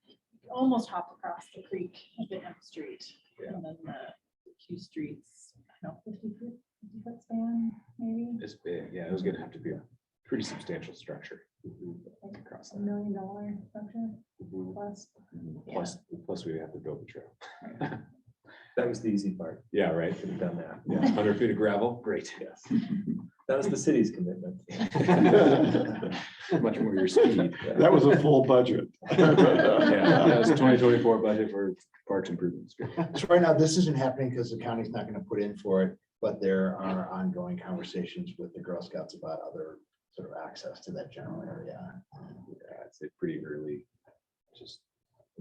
You almost hop across the creek at M Street. Yeah. And then the Q Streets, I don't know, 50-foot span, maybe, It's big. Yeah, it was going to have to be a pretty substantial structure. Across $1 that. million structure plus. Plus we have to build the trail. That was the easy part. Yeah, right. Could have done that. Yeah, 100 feet of gravel, great. Yes. That was the city's commitment. Much more your speed. That was a full budget. Yeah, that was 2024 budget for parks improvements. So right now, this isn't happening because the county's not gonna put in for it, but there are ongoing conversations with the Girl Scouts about other sort of access to that general area. Yeah, I'd say pretty early, just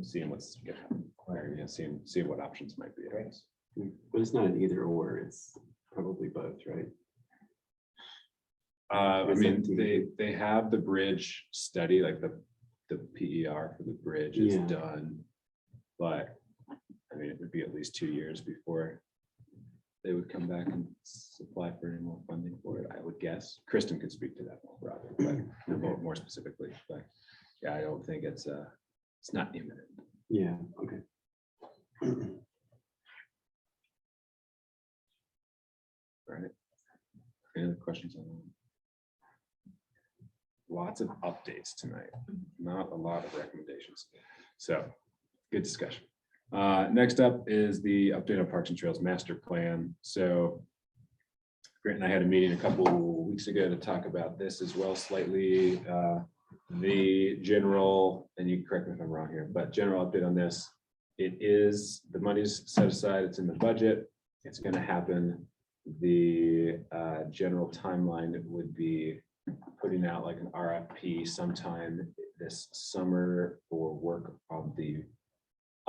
seeing what's gonna happen, or, seeing what options might be. I guess. But it's not an either or, it's probably both, right? I mean, they have the bridge study, like the PER for the bridge is Yeah. done. But I mean, it would be at least 2 years before they would come back and apply for any more funding for it, I would guess. Kristen could speak to that more broadly, but more specifically, but yeah, I don't think it's not imminent. Yeah, okay. All right. Any other questions on that? Lots of updates tonight, not a lot of recommendations. So, good discussion. Next up is the update on Parks and Trails Master Plan. So, Grant and I had a meeting a couple weeks ago to talk about this as well slightly. The general, and you can correct me if I'm wrong here, but general update on this. It is, the money's set aside, it's in the budget, it's gonna happen. The general timeline would be putting out like an RFP sometime this summer for work on the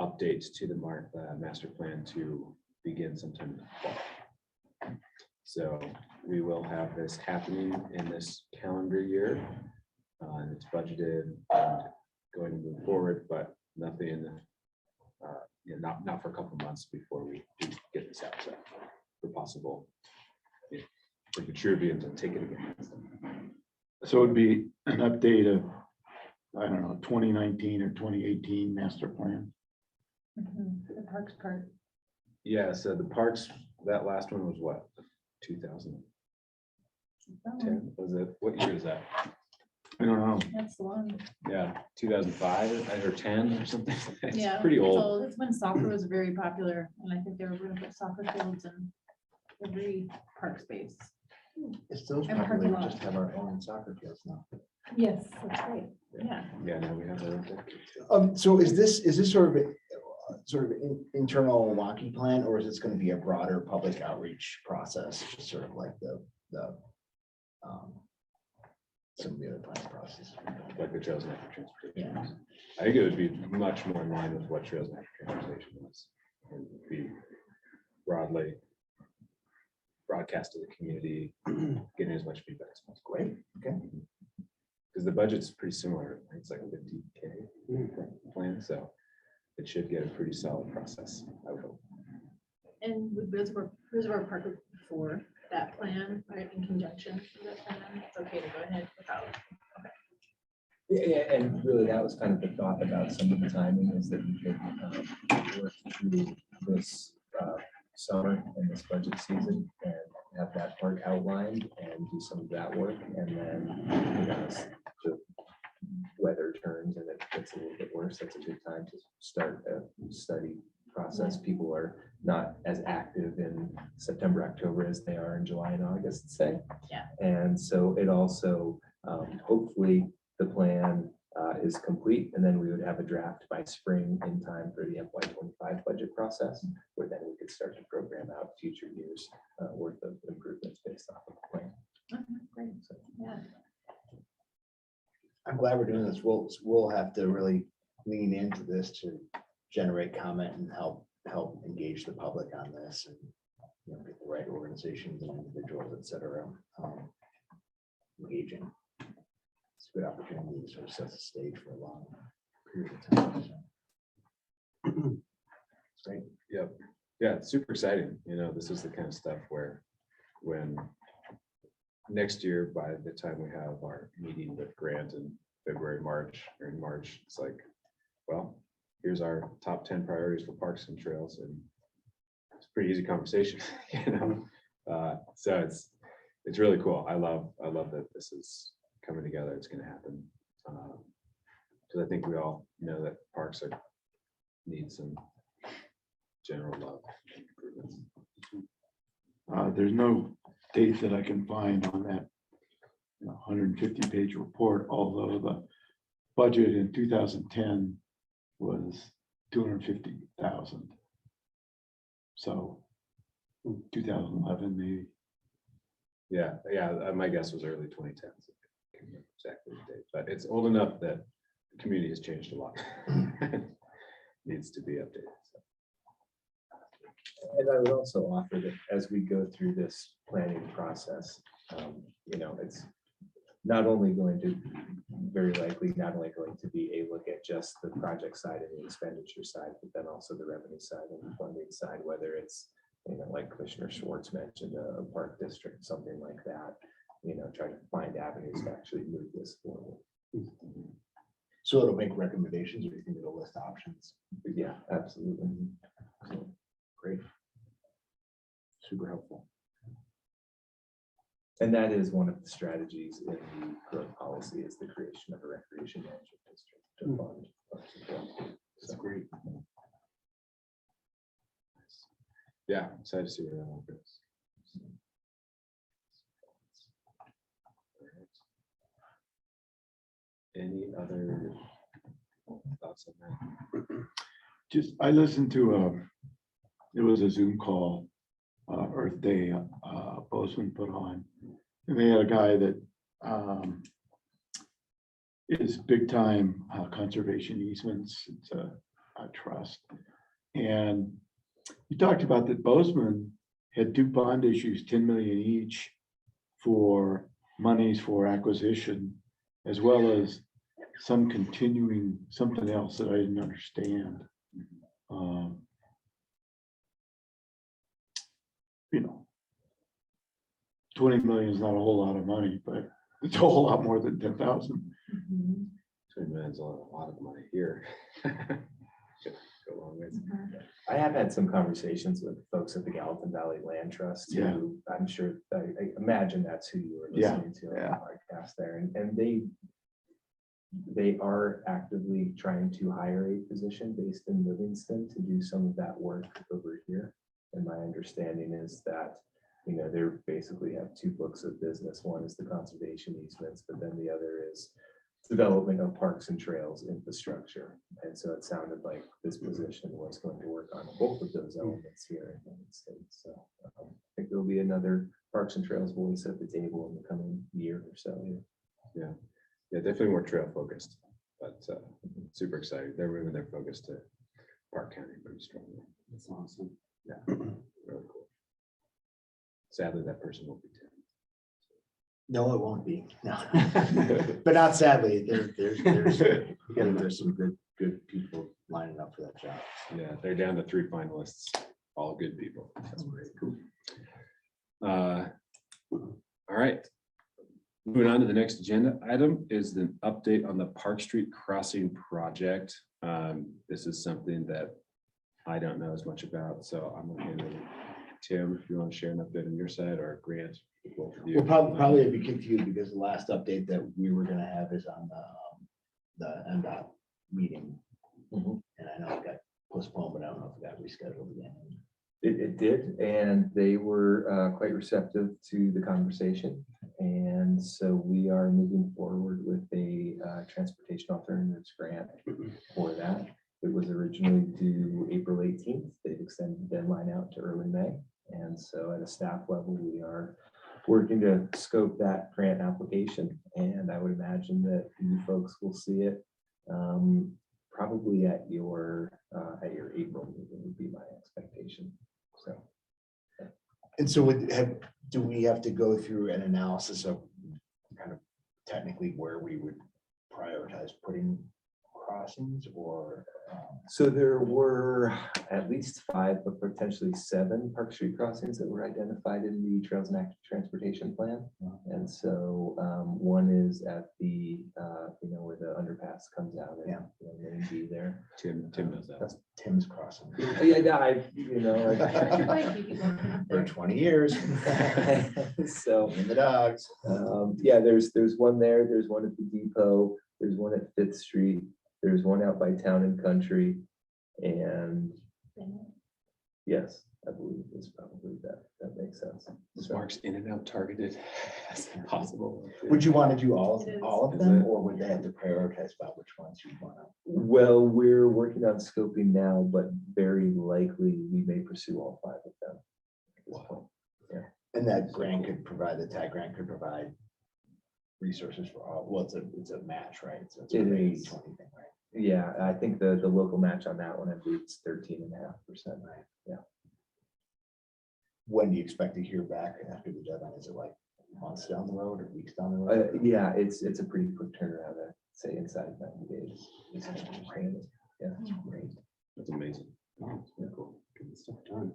updates to the master plan to begin sometime in the fall. So we will have this happening in this calendar year. And it's budgeted and going to move forward, but nothing, not for a couple months before we do get this out for possible. For Vitruvian to take it again. So it'd be an update of, I don't know, 2019 or 2018 master plan. The parks part. Yeah, so the parks, that last one was what, 2010, was it? What year is that? I don't know. That's the one. Yeah, 2005 or 10 or something. It's Yeah. pretty old. So it's when soccer was very popular, and I think they were going to put soccer fields in every park space. It's those And probably parking we lot. just have our own soccer fields now. Yes, that's right. Yeah. Yeah, no, we have that. So is this sort of internal Lockheed plan, or is this gonna be a broader public outreach process, just sort of like the some of the other planning processes? Like the Trails Network Transportation. Yeah. I think it would be much more in line with what Trails Network Transportation was. And be broadly broadcast to the community, getting as much feedback as possible. Great, okay. Because the budget's pretty similar, right? It's like a 50K plan, so it should get a pretty solid process, I would hope. And with Reservoir Park for that plan, right, in conjunction with that plan, it's okay to go ahead without. Yeah, and really that was kind of the thought about some of the timing is that we could work through this summer and this budget season and have that part outlined and do some of that work. And then, as the weather turns and it gets a little bit worse, that's a good time to start a study process. People are not as active in September, October as they are in July and August, say. Yeah. And so it also, hopefully, the plan is complete, and then we would have a draft by spring in time for the FY25 budget process, where then we could start to program out future years worth of improvements based off of the plan. Okay, great. Yeah. I'm glad we're doing this. We'll have to really lean into this to generate comment and help engage the public on this and, get the right organizations and individuals, et cetera, engaging. It's a good opportunity to sort of set the stage for a long period of time. so. Great. Yep. Yeah, it's super exciting. This is the kind of stuff where when next year, by the time we have our meeting with Grant in February, March, or in March, it's like, well, here's our top 10 priorities for parks and trails. And it's a pretty easy conversation, so it's really cool. I love that this is coming together. It's going to happen. Because I think we all know that parks need some general love and improvements. There's no date that I can find on that 150-page report, although the budget in 2010 was 250,000. So 2011, maybe. Yeah, my guess was early 2010s. I can't remember exactly the date, but it's old enough that the community has changed a lot. Needs to be updated. So. And I would also offer that as we go through this planning process, it's not only going to, very likely, not only going to be a look at just the project side and the expenditure side, but then also the revenue side and the funding side, whether it's, like Commissioner Schwartz mentioned, a park district, something like that, try to find avenues to actually move this forward. So it'll make recommendations, or you think it'll list options? But yeah, absolutely. So, Great. Super helpful. and that is one of the strategies in the growth policy is the creation of a recreation management district to fund. parks and trails. That's great. Yeah, excited to see where that all goes. Any other thoughts on that? Just, I listened to, it was a Zoom call, Earth Day, Bozeman put on. And they had a guy that is big time conservation easements. It's a trust. And he talked about that Bozeman had two bond issues, 10 million each for monies for acquisition, as well as some continuing, something else that I didn't understand. You know, 20 million is not a whole lot of money, but it's a whole lot more than 10,000. $20 million is a lot of money here. Go a long ways. I have had some conversations with folks at the Gallatin Valley Land Trust, Yeah. who I'm sure, I imagine that's who you were Yeah, listening to on yeah. the podcast there, and they are actively trying to hire a position based in Livingston to do some of that work over here. And my understanding is that, you know, they basically have two books of business. One is the conservation easements, but then the other is development of parks and trails infrastructure. And so it sounded like this position was going to work on both of those elements here in the state. So I think there'll be another parks and trails voice at the table in the coming year or so. Yeah, definitely more trail focused, but super excited. They're moving their focus to Park County pretty strongly. That's awesome. Yeah, really cool. Sadly, that person won't be Tim. No, it won't be. No. But not sadly, there's some good people lining up for that job. Yeah, they're down to 3 finalists, all good people. That's great. Cool. All right. Moving on to the next agenda item is the update on the Park Street Crossing project. This is something that I don't know as much about, so I'm gonna hand it to Tim, if you want to share an update on your side, or Grant. both of you. Well, probably it'd be confused because the last update that we were gonna have is on the NDOT meeting. Mhm. And I know it got postponed, but I don't know if it got rescheduled again. It did, and they were quite receptive to the conversation. And so we are moving forward with a transportation alternatives grant for that. It was originally due April 18th. They've extended the deadline out to early May. And so at a staff level, we are working to scope that grant application. And I would imagine that you folks will see it probably at your April meeting would be my expectation. So. And so do we have to go through an analysis of kind of technically where we would prioritize putting crossings or? So there were at least 5, but potentially 7 Park Street crossings that were identified in the Trails and Active Transportation Plan. And so one is at the, where the underpass comes out. Yeah. Main B there. Tim knows that. That's Tim's Crossing. For 20 years. So. And the dogs. Yeah, there's one there, there's one at the depot, there's one at Fifth Street, there's one out by Town and Country, and yes, I believe it's probably that makes sense. So, Mark's in and out targeted as possible. Would you want to do all It is. of Is them, it? or would they have to prioritize about which ones you want to? well, we're working on scoping now, but very likely we may pursue all 5 of them at this point. And that grant could provide, the tag grant could provide resources for all, well, it's a match, right? So it's a It 80-20 is. thing, right? Yeah, I think the local match on that one, I believe it's 13.5%. Right. Yeah. When do you expect to hear back after the deadline? Is it like months down the road or weeks down the road? Yeah, it's a pretty quick turnaround, I'd say inside of 90 days. That's Yeah, That's great. That's amazing. Wow, very cool. Get this stuff done.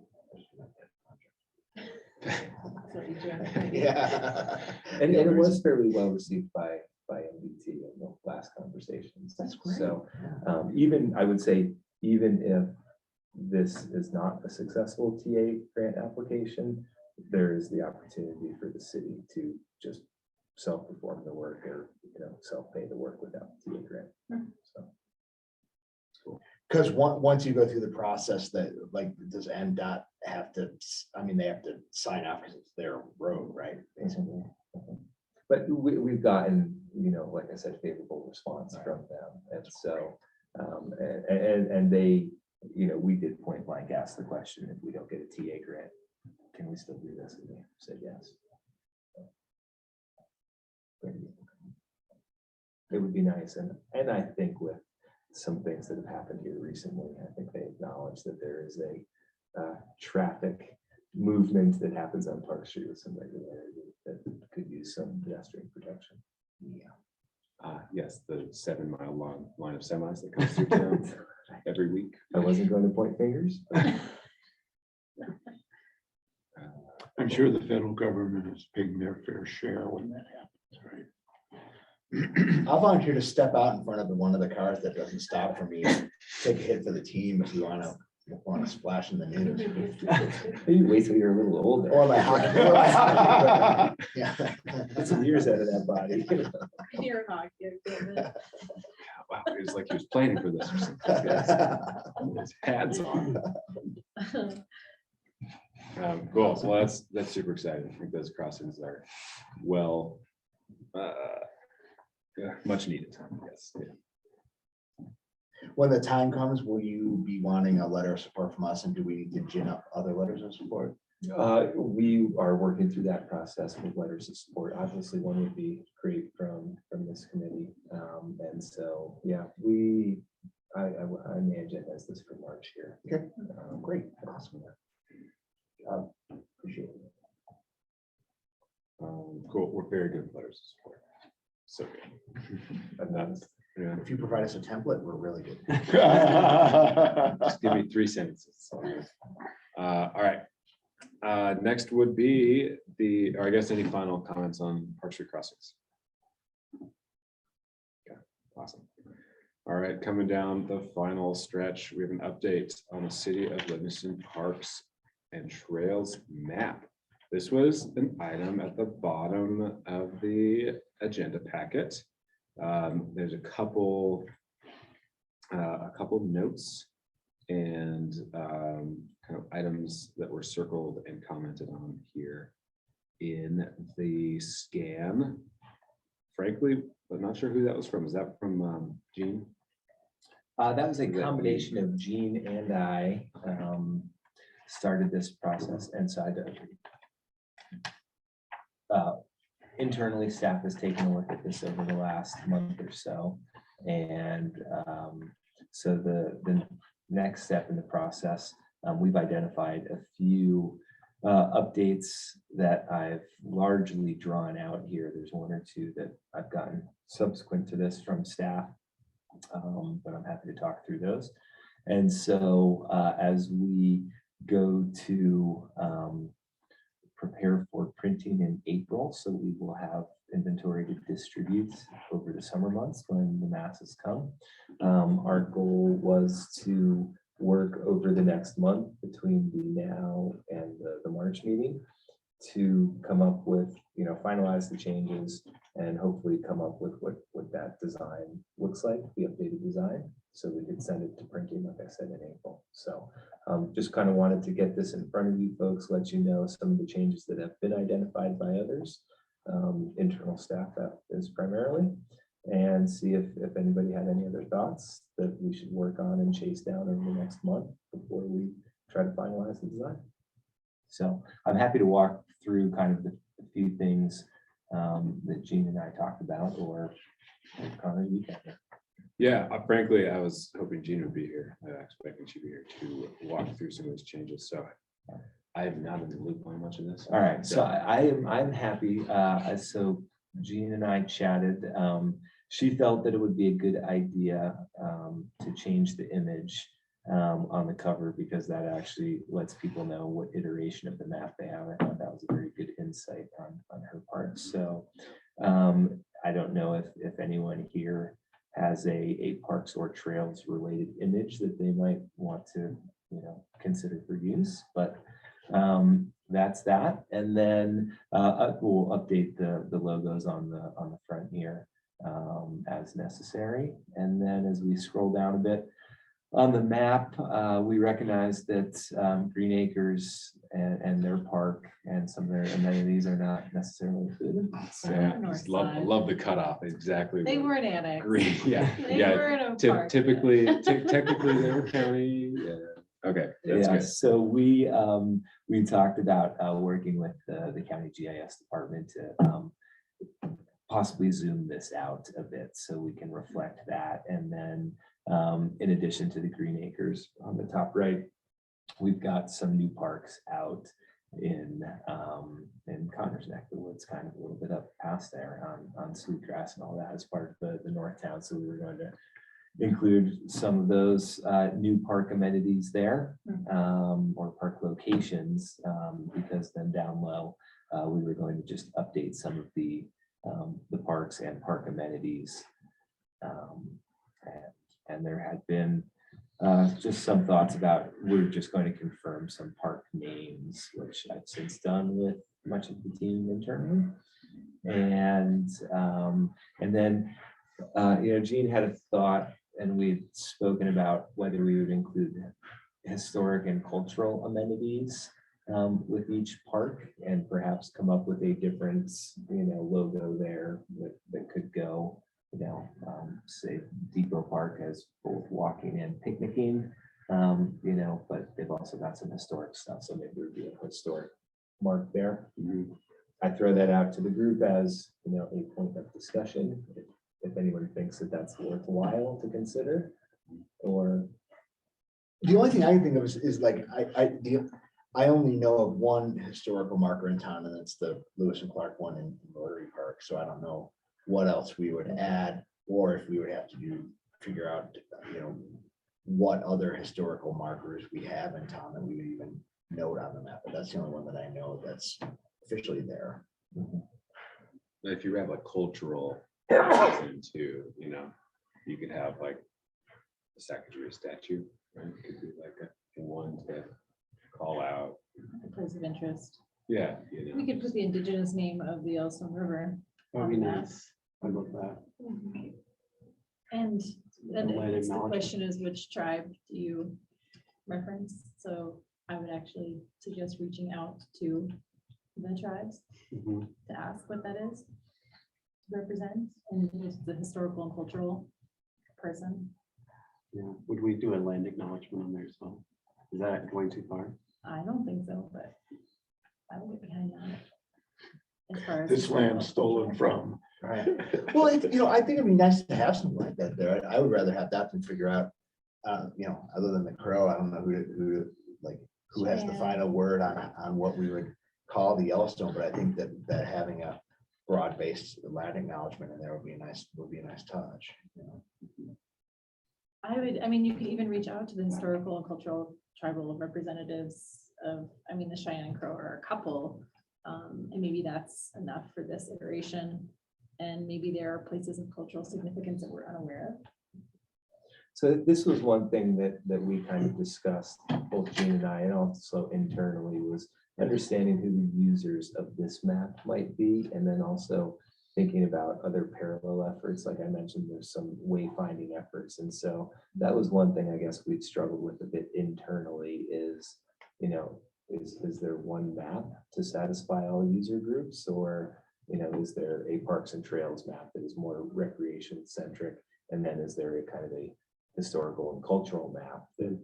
Yeah. and it was fairly well received by MDT in the last conversations. That's great. So even, I would say, even if this is not a successful TA grant application, there is the opportunity for the city to just self-perform the work or, self-pay the work without the TA grant. So. Because once you go through the process that, like, does NDOT have to, they have to sign off because it's their road, right? Basically. but we've gotten, like I said, favorable response from them. And so, and they, we did point blank ask the question, if we don't get a TA grant, can we still do this? And they said yes. It would be nice. And I think with some things that have happened here recently, I think they acknowledge that there is a traffic movement that happens on Park Street with some regularity that could use some pedestrian protection. Yes, the 7-mile long line of semis that comes through town every week. I wasn't going to point fingers. I'm sure the federal government is paying their fair share when that happens, right? I'll volunteer to step out in front of one of the cars that doesn't stop for me, and take a hit for the team if you want to splash in the news. Maybe wait till you're a little older. Or my hockey. Yeah. Get some years out of that body. Your hockey equipment. Wow, it was like he was planning for this or something. His pads on. Cool. Well, that's super exciting. I think those crossings are well, much needed. Yes. Yeah. When the time comes, will you be wanting a letter of support from us, and do we need to gin up other letters of support? We are working through that process with letters of support. Obviously, one would be great from this committee. And so, yeah, I may agenda this for March here. Okay, great, awesome. Appreciate it. Cool. We're very good with letters of support. So good. I'm not- Yeah. If you provide us a template, we're really good. Just give me 3 sentences. All right. Next would be or I guess any final comments on Park Street crossings? Okay, awesome. All right, coming down the final stretch, we have an update on the City of Livingston Parks and Trails map. This was an item at the bottom of the agenda packet. There's a couple notes and kind of items that were circled and commented on here in the scan. Frankly, I'm not sure who that was from. Is that from Jean? That was a combination of Jean and I started this process, and so internally, staff has taken a look at this over the last month or so, and so the next step in the process, we've identified a few updates that I've largely drawn out here. There's 1 or 2 that I've gotten subsequent to this from staff, but I'm happy to talk through those. And so as we go to prepare for printing in April, so we will have inventory to distribute over the summer months when the masses come. Our goal was to work over the next month between the now and the March meeting to come up with, finalize the changes and hopefully come up with what that design looks like, the updated design, so we could send it to printing, like I said, in April. So just kind of wanted to get this in front of you folks, let you know some of the changes that have been identified by others, internal staff that is primarily, and see if anybody had any other thoughts that we should work on and chase down over the next month before we try to finalize the design. So I'm happy to walk through kind of the few things that Jean and I talked about, or Connor, you can. Yeah, frankly, I was hoping Jean would be here. I expecting she'd be here to walk through some of these changes. So I have not been in the loop on much of this. All right, so I'm happy. So Jean and I chatted. She felt that it would be a good idea to change the image on the cover, because that actually lets people know what iteration of the map they have. I thought that was a very good insight on her part. So I don't know if anyone here has a parks or trails related image that they might want to consider for use, but that's that. And then we'll update the logos on the front here as necessary. And then as we scroll down a bit on the map, we recognize that Green Acres and their park and some of their amenities are not necessarily included. So Yeah, North just love, side. love the cutoff, exactly. They what- were an annex. Agree, yeah, They yeah. were in a Ty- park. Typically, technically, they're county, yeah, okay, that's Yeah, good. so we talked about working with the county GIS department to possibly zoom this out a bit so we can reflect that. And then in addition to the green acres on the top right, we've got some new parks out in Connor's neck of the woods, kind of a little bit up past there on Sweetgrass and all that as part of the North Town. So we were going to include some of those new park amenities there or park locations, because then down low, we were going to just update some of the parks and park amenities. And there had been just some thoughts about, we're just going to confirm some park names, which I've since done with much of the team internally. And then, Gene had a thought, and we'd spoken about whether we would include historic and cultural amenities with each park, and perhaps come up with a different, logo there that could go, say Depot Park has both walking and picnicking, but they've also got some historic stuff, so maybe there'd be a historic mark there. I throw that out to the group as, a point of discussion, if anyone thinks that that's worthwhile to consider, or. The only thing I can think of is like, I only know of one historical marker in town, and it's the Lewis and Clark one in Rotary Park, so I don't know what else we would add, or if we would have to figure out, what other historical markers we have in town that we would even note on the map, but that's the only one that I know that's officially there. If you have a cultural thing too, you could have like the Sacagawea statue, right? It could be like a one to call out. A place of interest. Yeah, We could put the indigenous name of the Yellowstone River. That'd be on the map. nice. I love that. And then Land I guess the acknowledgement. question is, which tribe do you reference? So I would actually suggest reaching out to the tribes Mhm. to ask what that is to represent, and who's the historical and cultural person. Yeah, would we do a land acknowledgement on there as well? Is that going too far? I don't think so, but I will get behind that. As far as This historical land and stolen cultural. from. Right. Well, I think it'd be nice to have something like that there. I would rather have that than figure out, other than the Crow, I don't know who has the Cheyenne. final word on what we would call the Yellowstone, but I think that having a broad-based land acknowledgement in there would be a nice touch. You could even reach out to the historical and cultural tribal representatives of, the Cheyenne and Crow are a couple. And maybe that's enough for this iteration. And maybe there are places of cultural significance that we're unaware of. So this was one thing that we kind of discussed, both Gene and I, and also internally, was understanding who the users of this map might be, and then also thinking about other parallel efforts. Like I mentioned, there's some wayfinding efforts. And so that was one thing I guess we'd struggled with a bit internally is, is there one map to satisfy all user groups, or, is there a parks and trails map that is more recreation centric? And then is there a kind of a historical and cultural map that,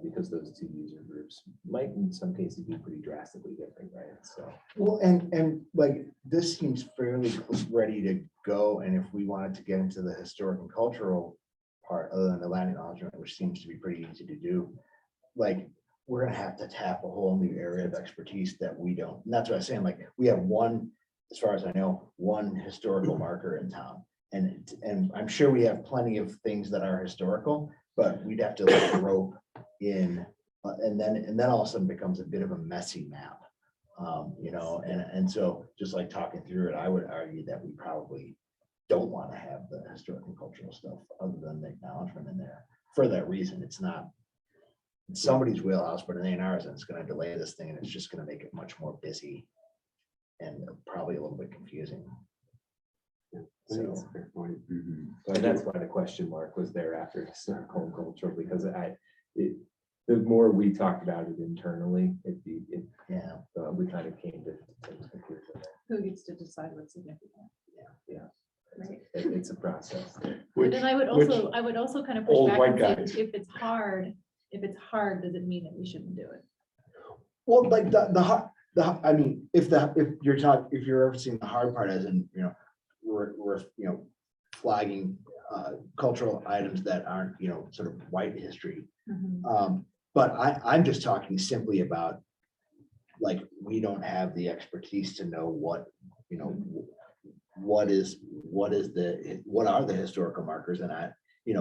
because those two user groups might in some cases be pretty drastically different, right? So. Well, and like, this seems fairly ready to go, and if we wanted to get into the historic and cultural part, other than the land acknowledgement, which seems to be pretty easy to do, like, we're gonna have to tap a whole new area of expertise that we don't, and that's what I'm saying, like, we have one, as far as I know, one historical marker in town. And I'm sure we have plenty of things that are historical, but we'd have to like rope in, and then all of a sudden becomes a bit of a messy map. And so just like talking through it, I would argue that we probably don't want to have the historical and cultural stuff other than the acknowledgement in there. For that reason, it's somebody's wheelhouse, but it ain't ours, and it's gonna delay this thing, and it's just gonna make it much more busy and probably a little bit confusing. I think that's a fair point. And that's why the question mark was there after historical and cultural, because the more we talked about it internally, Yeah. we kind of came to some conclusion. Who gets to decide what's significant? Yeah. Right. It's a process. But Which, then I would also kind of push old back white and say, guys. if it's hard, does it mean that we shouldn't do it? Well, like I mean, if you're referencing the hard part as in, we're flagging cultural items that aren't, sort of white history. But I'm just talking simply about, like, we don't have the expertise to know what are the historical markers, and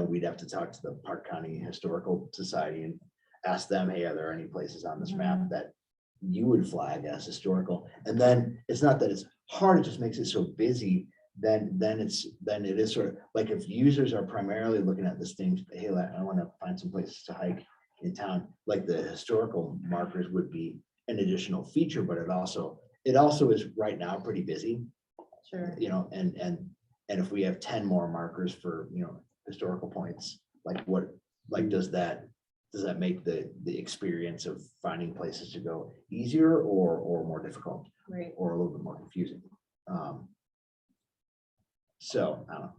we'd have to talk to the Park County Historical Society and ask them, hey, are there any places on this map that you would flag as historical? And then it's not that it's hard, it just makes it so busy. Then it is sort of like, if users are primarily looking at this thing, hey, I want to find some places to hike in town, like the historical markers would be an additional feature, but it also is right now pretty busy. Sure. And if we have 10 more markers for, historical points, does that make the experience of finding places to go easier or more difficult, Right. or a little bit more confusing? So I don't know.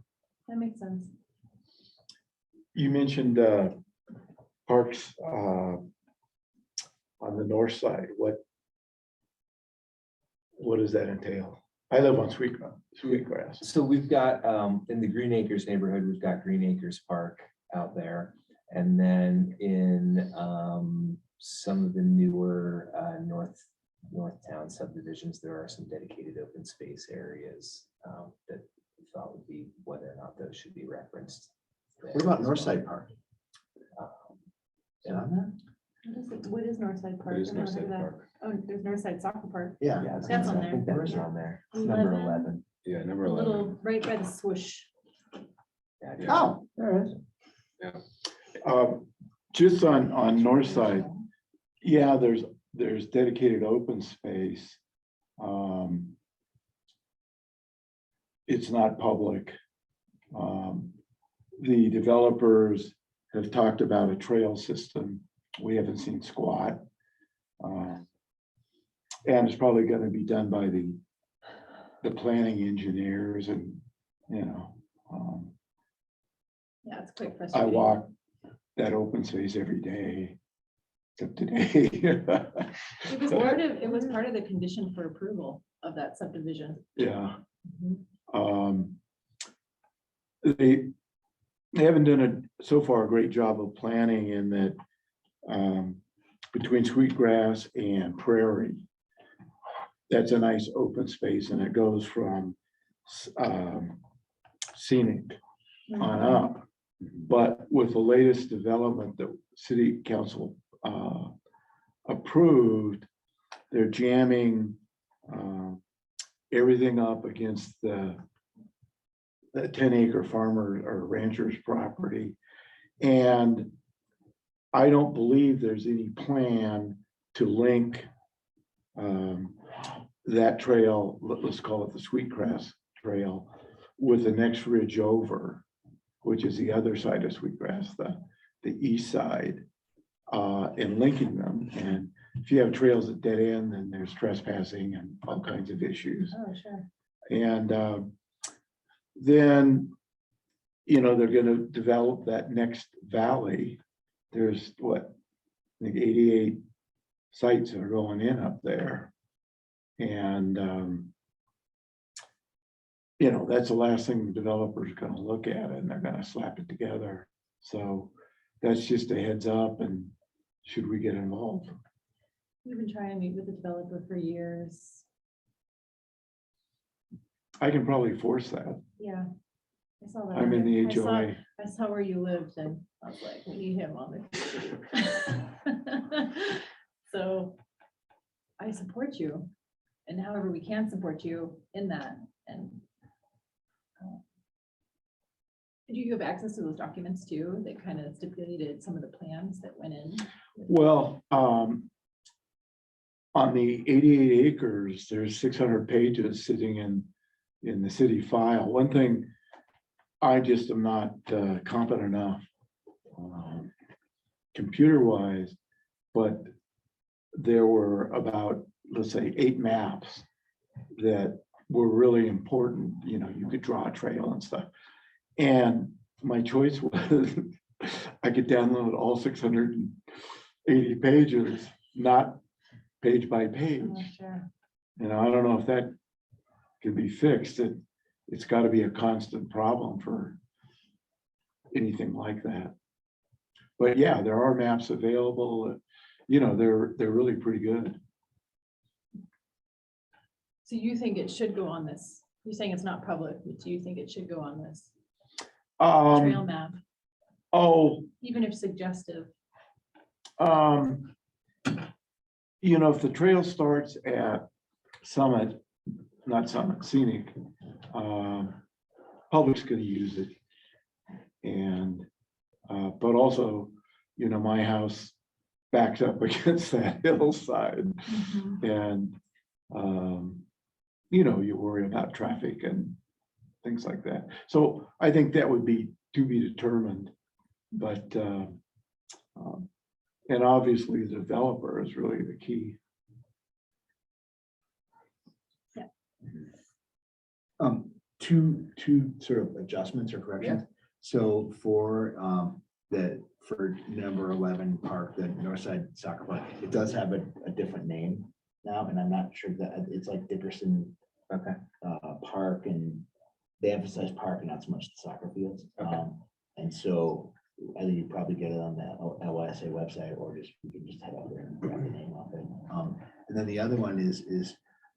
That makes sense. you mentioned parks on the north side. What does that entail? I live on Sweetgrass. So we've got, in the Green Acres neighborhood, we've got Green Acres Park out there. And then in some of the newer Northtown subdivisions, there are some dedicated open space areas that we thought would be whether or not those should be referenced. What about Northside Park? Yeah. What is Northside Park? What is I've never heard of Northside that. Park? Oh, there's Northside Soccer Park. Yeah. Yeah, I was That's gonna on say, I think there. that's on there. It's number 11. Yeah, number A 11. little, right by the swoosh. Yeah, Yeah. Oh, all right. Just on north side, yeah, there's dedicated open space. It's not public. The developers have talked about a trail system. We haven't seen squat. And it's probably going to be done by the planning engineers and, Yeah, it's quite I frustrating. walk that open space every day, except today. It was part of the condition for approval of that subdivision. Yeah. Mhm. They haven't done so far a great job of planning in that between Sweetgrass and Prairie. That's a nice open space and it goes from scenic on up. But with the latest development that city council approved, they're jamming everything up against the 10-acre farmer or rancher's property. And I don't believe there's any plan to link that trail, let's call it the Sweetgrass Trail, with the next ridge over, which is the other side of Sweetgrass, the east side, and linking them. And if you have trails at dead end, then there's trespassing and all kinds of issues. Oh, sure. And then, they're gonna develop that next valley. There's I think 88 sites are going in up there. And, that's the last thing the developer's gonna look at and they're gonna slap it together. So that's just a heads up and should we get involved? We've been trying to meet with the developer for years. I can probably force that. Yeah. I saw that. I'm in the I saw- HOA. I saw where you lived and I was like, we need him on the. So I support you and however we can support you in that and. Did you have access to those documents too, that kind of stipulated some of the plans that went in? Well, on the 88 acres, there's 600 pages sitting in the city file. One thing, I just am not competent enough computer-wise but there were about, let's say, 8 maps that were really important. You know, you could draw a trail and stuff. And my choice was I could download all 680 pages, not page by page. Oh, sure. You know, I don't know if that can be fixed. It's got to be a constant problem for anything like that. But yeah, there are maps available. You know, they're really pretty good. So you think it should go on this? You're saying it's not public, but do you think it should go on this trail map, Oh, even if suggestive? you know, if the trail starts at Summit, not Summit, Scenic, public's gonna use it. And, but also, you know, my house backs up against that hillside and, you know, you worry about traffic and things like that. So I think that would be to be determined, but, and obviously the developer is really the key. Two sort of adjustments or corrections. So for for number 11 park, the Northside Soccer Park, it does have a different name now, and I'm not sure that it's like Dickerson Park, and they emphasize park and not so much the soccer fields. And so either you probably get it on the LYSA website, or just you can just head up there and grab the name off it. And then the other one is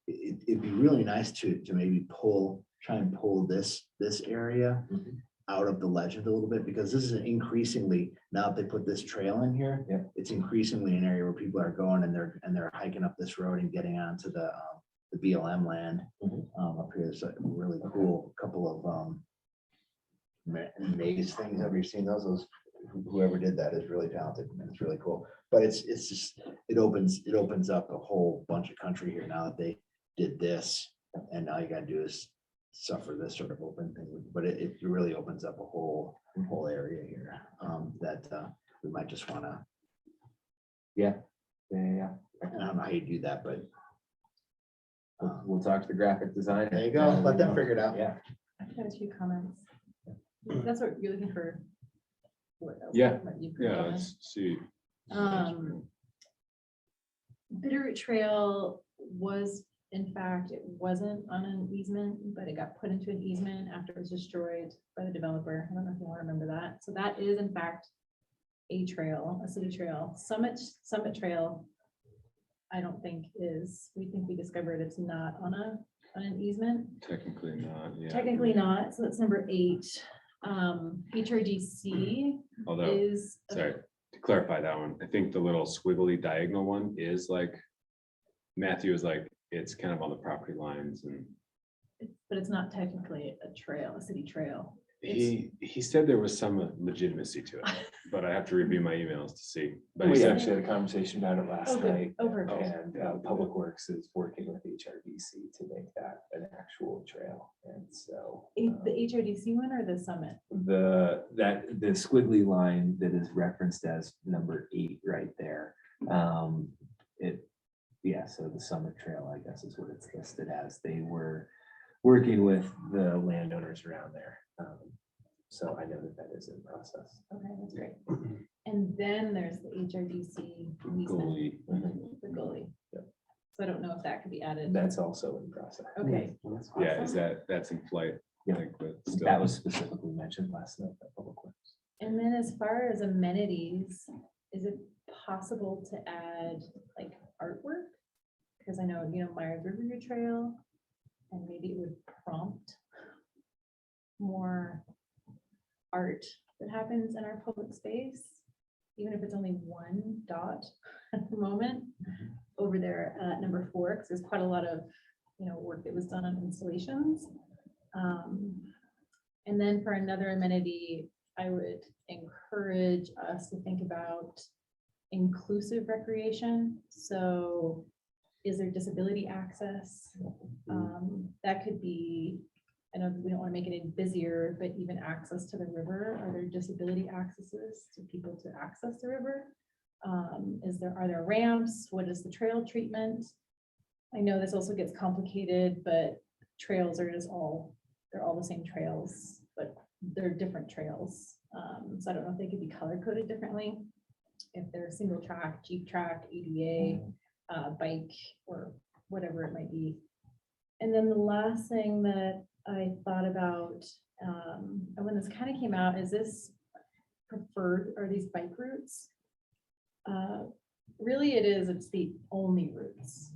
it'd be really nice to maybe try and pull this area out of the legend a little bit, because this is an increasingly, now that they put this trail in here, it's increasingly an area where people are going and they're hiking up this road and getting onto the BLM land. Up here, there's a really cool couple of maze things. Have you seen those? Whoever did that is really talented, and it's really cool. But it's just, it opens up a whole bunch of country here now that they did this, and all you gotta do is suffer this sort of open thing. But it really opens up a whole area here that we might just want to. Yeah. And I don't know how you do that, but We'll talk to the graphic designer. there you go. Let them figure it out. Yeah. I've got a few comments. That's what you're looking for. Yeah. What you Yeah, comments. let's see. Bitterroot Trail was, in fact, it wasn't on an easement, but it got put into an easement after it was destroyed by the developer. I don't know if you want to remember that. So that is in fact a trail, a city trail. Summit Trail, I don't think is, we think we discovered it's not on an easement. Technically not, yeah. Technically not, so that's number 8. HRDC Although, is. sorry, to clarify that one, I think the little squiggly diagonal one is like, Matthew is like, it's kind of on the property lines, and But it's not technically a trail, a city trail. he said there was some legitimacy to it, but I have to review my emails to see. But he We said, actually had a conversation about it last night. Perfect. And Public Works is working with HRDC to make that an actual trail. And so The HRDC one or the Summit? the squiggly line that is referenced as number 8 right there. So the Summit Trail, I guess, is what it's listed as. They were working with the landowners around there. So I know that is in process. Okay, that's great. And then there's the HRDC easement, Goalie. the goalie. Yep. So I don't know if that could be added. That's also in process. Okay. yeah, is that's in flight? Yeah. Like, but still- That was specifically mentioned last night by Public Works. And then as far as amenities, is it possible to add like artwork? Because I know, Myers River Trail, and maybe it would prompt more art that happens in our public space, even if it's only one dot at the moment over there at number 4, because there's quite a lot of, work that was done on installations. And then for another amenity, I would encourage us to think about inclusive recreation. So is there disability access? That could be, I know we don't want to make it any busier, but even access to the river. Are there disability accesses to people to access the river? Are there ramps? What is the trail treatment? I know this also gets complicated, but trails are they're all the same trails, but they're different trails. So I don't know if they could be color coded differently. If they're single track, Jeep track, ADA, bike, or whatever it might be. And then the last thing that I thought about, and when this kind of came out, is this preferred, are these bike routes? Really it is, it's the only routes.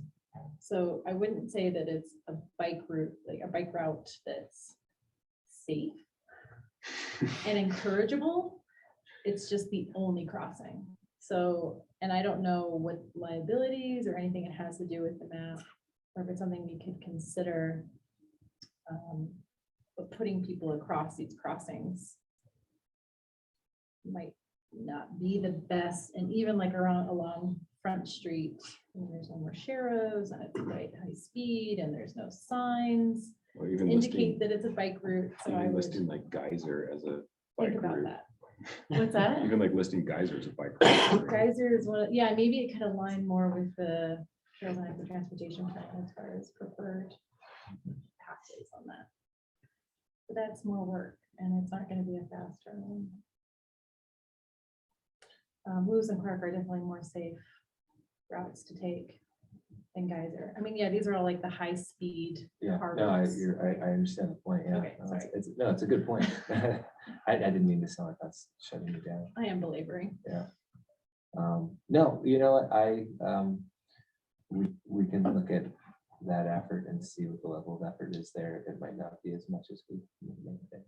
So I wouldn't say that it's a bike route, like a bike route that's safe and encourageable. It's just the only crossing. So, and I don't know what liabilities or anything it has to do with the map, or if it's something we could consider. But putting people across these crossings might not be the best, and even like along Front Street, and there's no more sharrows, and it's quite high speed, and there's no signs Or to even indicate listing, that it's a bike route, so I even would listing like Geyser as a think bike about route. that. What's that? Even like listing Geyser as a bike route. Geyser is one, yeah, maybe it could align more with the Trails and Active Transportation Plan as far as preferred pathways on that. But that's more work, and it's not gonna be a fast turn. Lewis and Clark are definitely more safe routes to take than Geyser. I mean, yeah, these are all like the high speed. Yeah, car no, I, routes. I understand the point, yeah. Okay, No, sorry. No, it's a good point. I didn't mean to sound like that's shutting you down. I am belaboring. No, you know what, we can look at that effort and see what the level of effort is there. It might not be as much as we may think.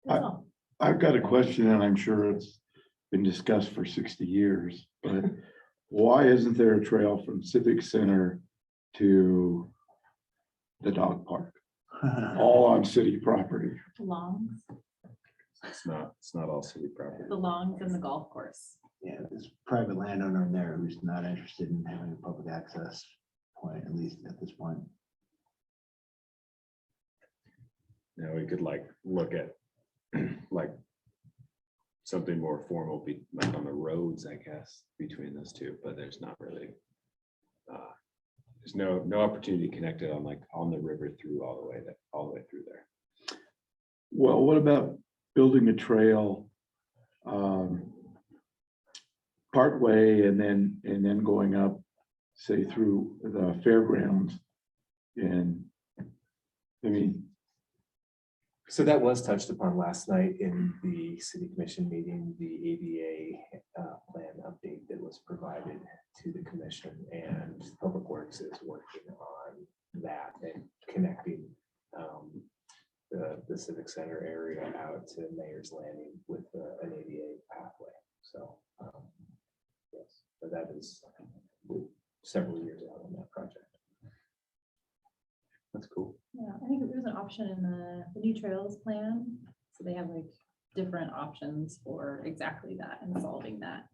That's all. I've got a question, and I'm sure it's been discussed for 60 years, but why isn't there a trail from Civic Center to the dog park, all on city property? Longs, It's not all city property. the Longs and the golf course. Yeah, there's a private landowner in there who's not interested in having a public access point, at least at this point. Now we could like look at like something more formal, be like on the roads, I guess, between those two, but there's not really. There's no opportunity connected on like on the river through all the way through there. Well, what about building a trail partway and then going up, say, through the fairgrounds? And I mean, So that was touched upon last night in the city commission meeting, the ADA plan update that was provided to the commission, and Public Works is working on that and connecting the Civic Center area out to Mayor's Landing with an ADA pathway. So yes, but that is several years out on that project. That's cool. Yeah, I think there's an option in the new trails plan. So they have like different options for exactly that and solving that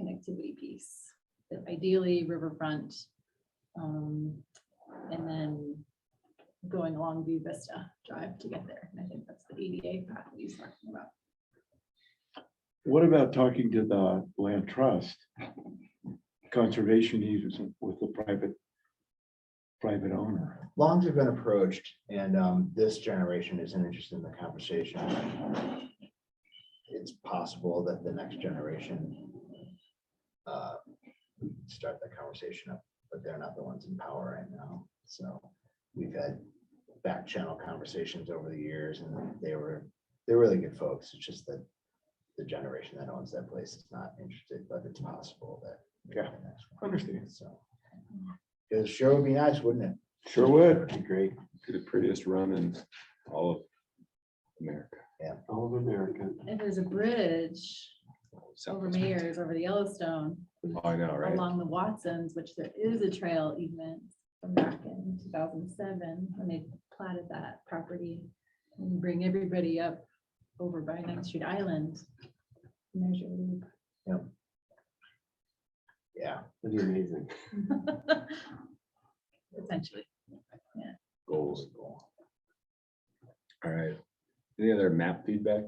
connectivity piece. But ideally riverfront, and then going along View Vista Drive to get there. And I think that's the ADA path that he's talking about. what about talking to the land trust? Conservation easement with the private owner. Longs have been approached, and this generation isn't interested in the conversation. It's possible that the next generation start that conversation up, but they're not the ones in power right now. So we've had back channel conversations over the years, and they're really good folks. It's just that the generation that owns that place is not interested, but it's possible that. Yeah, the next one understand. is. So it sure would be nice, wouldn't it? Sure would. Would be great. Be the prettiest run in all of America. All of America. If there's a bridge over Mayors, over the Yellowstone, Oh, I know, right? along the Watsons, which there is a trail easement from back in 2007, when they platted that property and bring everybody up over by 9th Street Island. And there's your loop. Yeah. That'd be amazing. Essentially. Goals. All right. Any other map feedback?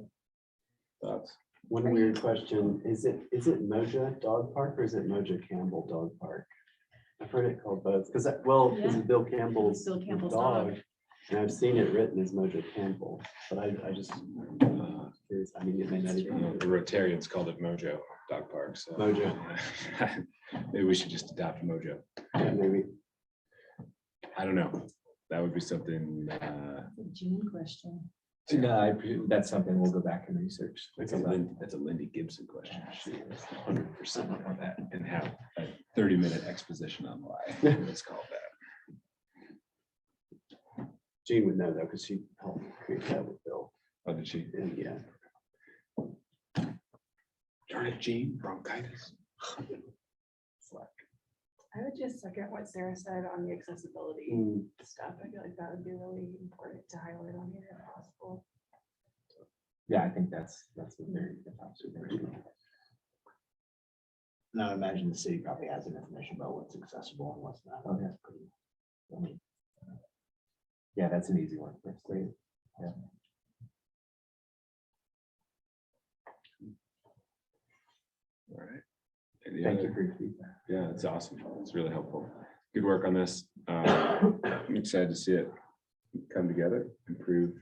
Thoughts? One weird question, is it Moja Dog Park or is it Moja Campbell Dog Park? I've heard it called both, because this Yeah. is Bill Campbell's Bill Campbell's dog. dog. And I've seen it written as Moja Campbell, but I just curious, I mean, it may not even. The Rotarians called it Mojo Dog Park, so. Mojo. Maybe we should just adopt Mojo. Yeah, maybe. I don't know. That would be something, That's a Gene question. No, that's something we'll go back and research. that's a Lindy Gibson question. She 100% on that and have a 30-minute exposition on why it's called that. Jean would know though, because she helped create that with Bill. Oh, did she? And yeah. Darn it, Gene, bronchitis. I would just second what Sarah said on the accessibility stuff. I feel like that would be really important to highlight on here if possible. Yeah, I think that's a very good observation. Now, I imagine the city probably has some information about what's accessible and what's not. Oh, that's pretty. Yeah, that's an easy one. That's great. Yeah. All right. Any Thank other- you for your feedback. Yeah, it's awesome. It's really helpful. Good work on this. I'm excited to see it come together, improve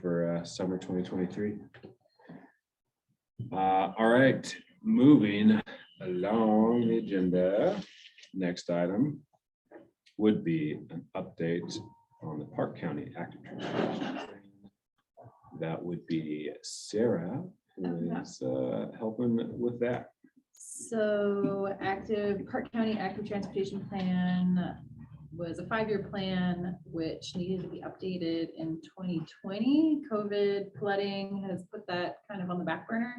for summer 2023. All right, moving along the agenda. Next item would be an update on the Park County Active Transportation Plan. That would be Sarah, who is helping with that. So Park County Active Transportation Plan was a 5-year plan which needed to be updated in 2020. COVID flooding has put that kind of on the back burner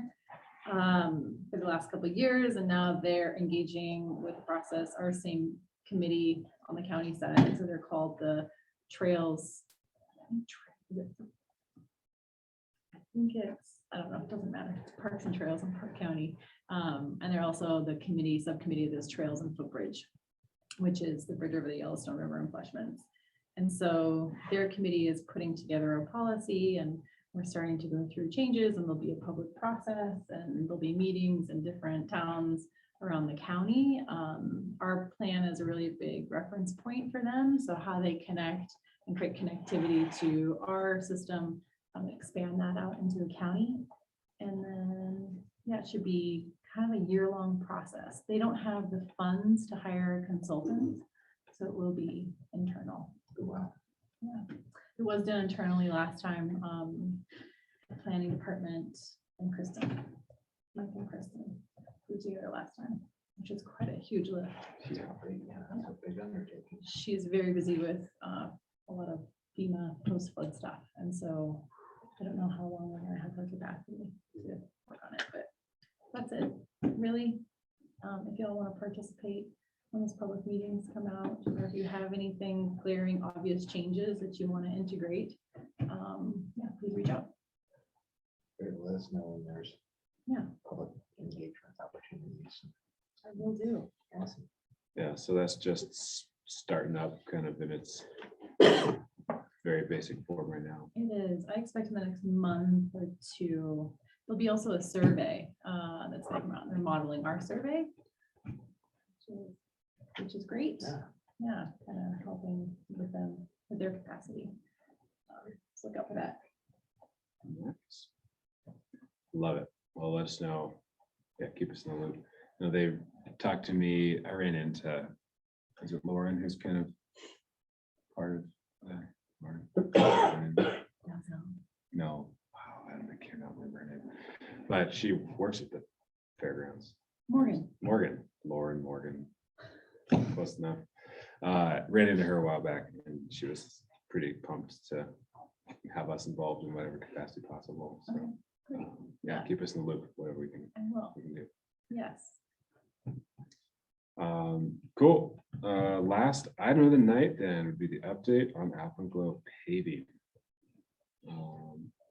for the last couple of years, and now they're engaging with the process, our same committee on the county side. So they're called the Trails. I think it's, I don't know, it doesn't matter. It's Parks and Trails in Park County. And they're also the subcommittee of those Trails and Footbridge, which is the bridge over the Yellowstone River and Flushmans. And so their committee is putting together a policy, and we're starting to go through changes, and there'll be a public process, and there'll be meetings in different towns around the county. Our plan is a really big reference point for them. So how they connect and create connectivity to our system, expand that out into the county. And then, yeah, it should be kind of a year-long process. They don't have the funds to hire consultants, so it will be internal. Wow. Yeah, it was done internally last time. The planning department and Kristen, Mike and Kristen, who was together last time, which is quite a huge lift. Yeah, that's a big undertaking. She's very busy with a lot of FEMA post-flood stuff, and so I don't know how long we're gonna have her capacity to work on it, but that's it, really. If y'all want to participate when those public meetings come out, or if you have anything glaring, obvious changes that you want to integrate, yeah, please reach out. Great, let us know when there's Yeah. public engagement opportunities. I will do. Awesome. Yeah, so that's just starting up kind of in its very basic form right now. It is. I expect in the next month or two, there'll be also a survey that's like they're modeling our survey, which is great. Yeah. Yeah, kind of helping with them with their capacity. So look out for that. Nice. Love it. Well, let us know. Yeah, keep us in the loop. You know, they talked to me, I ran into, is it Lauren, who's kind of part of, Lauren? No, wow, I cannot remember her name, but she works at the fairgrounds. Morgan. Lauren Morgan, close enough. Ran into her a while back, and she was pretty pumped to have us involved in whatever capacity possible. So, Okay, great. yeah, keep us in the loop, whatever we can I will. do. Yes. Cool. Last item of the night then would be the update on Alpenglow paving.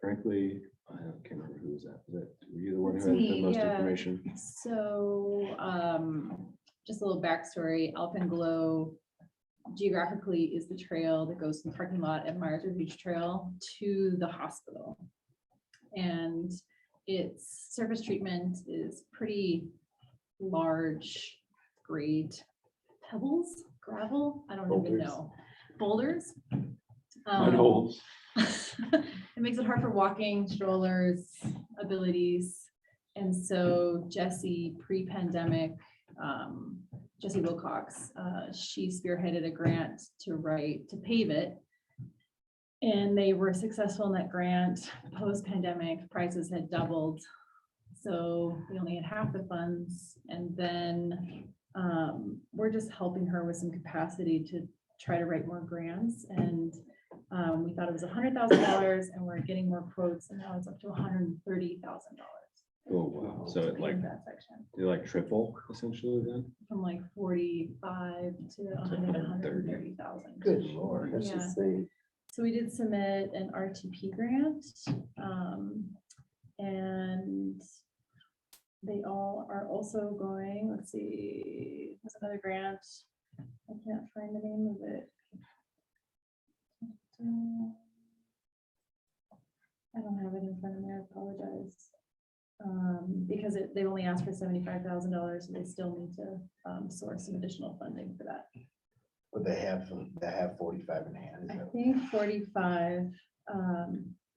Frankly, I can't remember who was that. Was it, were you the one who That's had the me, most yeah. information? So, just a little backstory, Alpenglow geographically is the trail that goes from the parking lot at Myers Beach Trail to the hospital. And its surface treatment is pretty large grade pebbles, gravel, I don't even Boulders. know, boulders. Mud holes. It makes it hard for walking, strollers, abilities. And so Jesse, pre-pandemic, Jesse Wilcox, she spearheaded a grant to pave it. And they were successful in that grant. Post-pandemic, prices had doubled. So we only had half the funds. And then we're just helping her with some capacity to try to write more grants. And we thought it was $100,000 and we're getting more quotes, and now it's up to $130,000. Oh, wow. So it like, That section they like triple essentially then? from like 45 to 130,000. Good Lord. That's Yeah. insane. So we did submit an RTP grant. And they all are also going, let's see, there's another grant. I can't find the name of it. I don't have it in front of me, I apologize. Because they only asked for $75,000, so they still need to source some additional funding for that. But they have 45 in hand. is I that- think 45,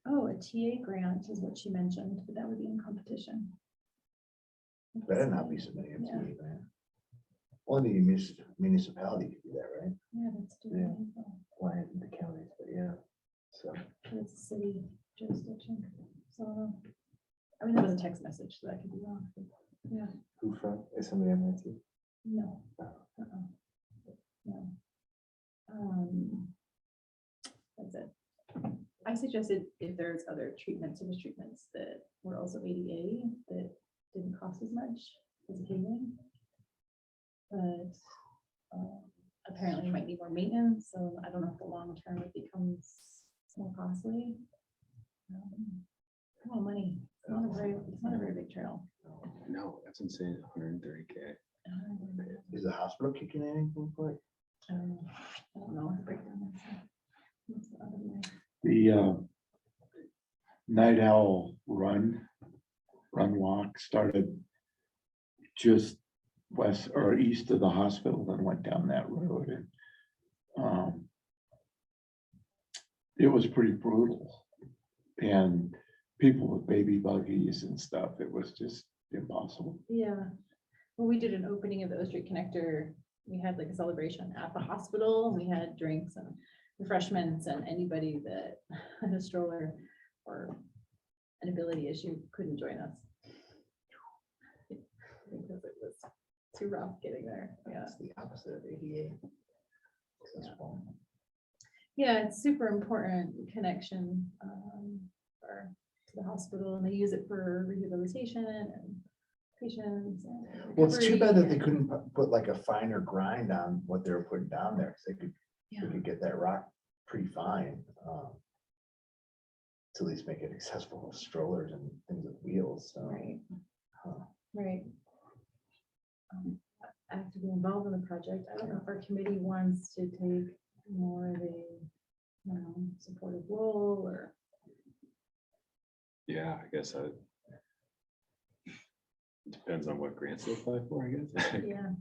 oh, a TA grant is what she mentioned, but that would be in competition. Better not be submitting it Yeah. to me, man. Only the municipality could do that, right? Yeah, that's doing, Why the counties, but yeah. So, it's a city jurisdiction, so. I mean, that was a text message, so that could be wrong. but Yeah, Who from? Is somebody on that team? no. No. That's it. I suggested if there's other treatments, service treatments that were also ADA that didn't cost as much as paving. But apparently you might need more maintenance, so I don't know if the long term it becomes more costly. Oh, money. It's not a very big trail. No, that's insane, 130K. is the hospital kicking in anything for it? I don't know. what the breakdown is. What's the other way? The Night Owl run walk started just west or east of the hospital, then went down that road. And it was pretty brutal. And people with baby buggies and stuff, it was just impossible. Yeah, well, we did an opening of the O Street Connector. We had like a celebration at the hospital. We had drinks and refreshments, and anybody that had a stroller or an ability issue couldn't join us. Because it was too rough getting there. Yeah. It's the opposite of ADA. Successful. Yeah, it's super important connection to the hospital, and they use it for rehabilitation and patients. And Well, it's too bad that they recovery couldn't put like a finer grind on what they were putting down there, because they Yeah. could get that rock pretty fine. To at least make it accessible with strollers and things with wheels, so. Right, huh. right. Actively involved in the project. I don't know if our committee wants to take more of a supportive role or. Yeah, I guess it depends on what grants they apply for, I guess. Yeah,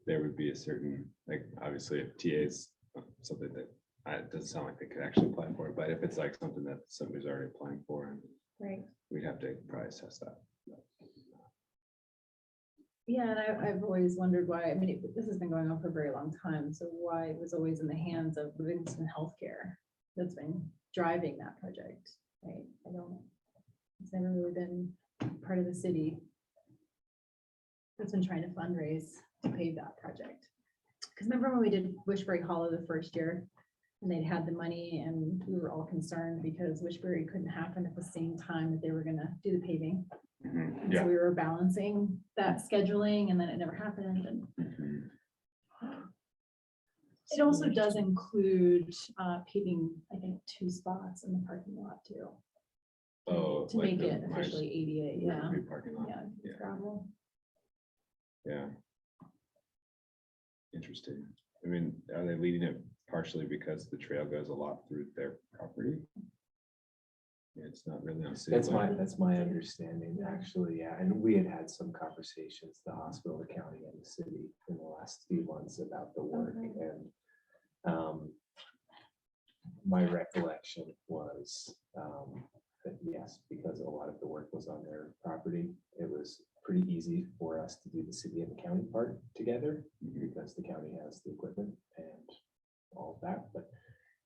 There would be a certain, like, obviously if TA's something that it doesn't sound like they could actually apply for, but if it's like something that somebody's already applying for, right. we'd have to probably assess that. Yeah, and I've always wondered why, I mean, this has been going on for a very long time, so why it was always in the hands of Livingston Healthcare that's been driving that project, right? It's never really been part of the city that's been trying to fundraise to pave that project. Because remember when we did Wishbury Hollow the first year, and they'd had the money, and we were all concerned because Wishbury couldn't happen at the same time that they were gonna do the paving. And so Yeah. we were balancing that scheduling, and then it never happened. And Mhm. it also does include paving, I think, 2 spots in the parking lot too. Oh, To like make the it officially ADA, yeah. Riverview parking lot. Yeah, it's Yeah. gravel. Yeah. Interesting. I mean, are they leading it partially because the trail goes a lot through their property? It's not really on city. That's my understanding, actually, yeah, and we had some conversations, the hospital, the county and the city in the last few months about the work and my recollection was that yes, because a lot of the work was on their property, it was pretty easy for us to do the city and the county part together because the county has the equipment and all of that, but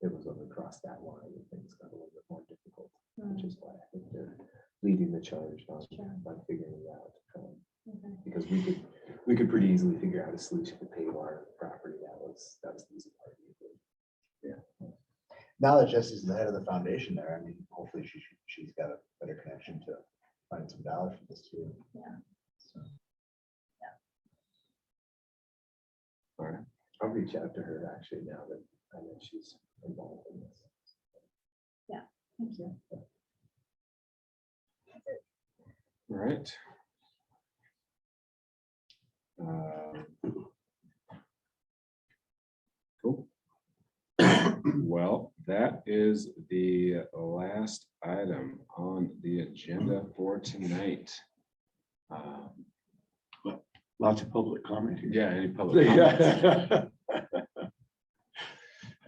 it was when we crossed that line that things got a little bit more difficult, which is why I think they're leading the charge on figuring it out. Okay. Because we could pretty easily figure out a solution to pave our property. That was the easy part. Now that Jesse's the head of the foundation there, I mean, hopefully she's got a better connection to find some dollars for this too. Yeah. So, All right. I'll reach out to her actually now that I know she's involved in this. Thank you. All right. Cool. Well, that is the last item on the agenda for tonight. Lots of public comment here. Yeah, any public comments? Yeah.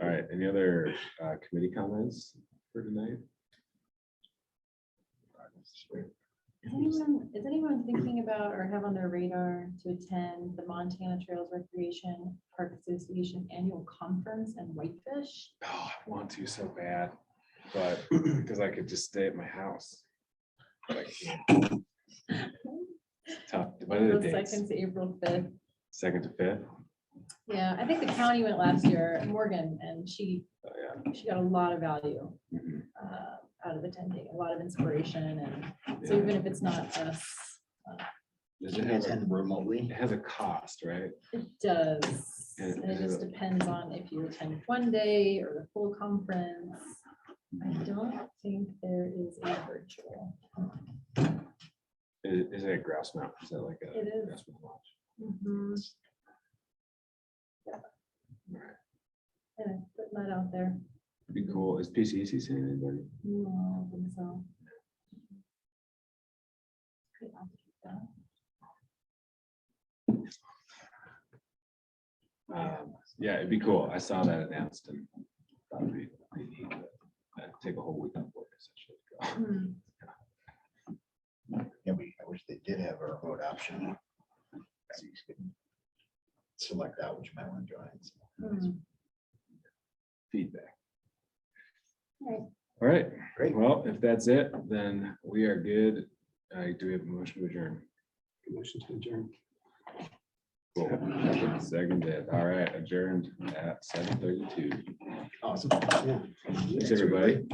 All right, any other committee comments for tonight? Is anyone thinking about or have on their radar to attend the Montana Trails Recreation Park Association Annual Conference in Whitefish? Oh, I want to so bad, but because I could just stay at my house. But I can't. Tough. What are the April dates? 2nd to April 5th. 2nd to 5th? Yeah, I think the county went last year, Morgan, and she Oh, yeah. got a lot of value Mhm. out of attending, a lot of inspiration. And so even if it's not us, Does you it can have attend remotely. it has a cost, right? it does. And And it is just it depends on if you attend one day or the full conference. I don't think there is a virtual. Is it a Grouse Mountain? Is that like a? It is. Grouse Mountain Lodge? Mhm. Yeah, putting that out there. Be cool. Is PCEC saying anybody? No, I don't think so. Good, I'll keep that. Yeah, it'd be cool. I saw that announced and thought it'd be neat. Take a whole week off work essentially. Hmm. Yeah, I wish they did have a remote option. So you could select out which you might want to join. So, Hmm. Feedback. Right. All right. Great. Well, if that's it, then we are good. Do we have a motion to adjourn? Motion to adjourn. Cool. Seconded. All right, adjourned at 7:32. Awesome. Yeah. Thanks, everybody.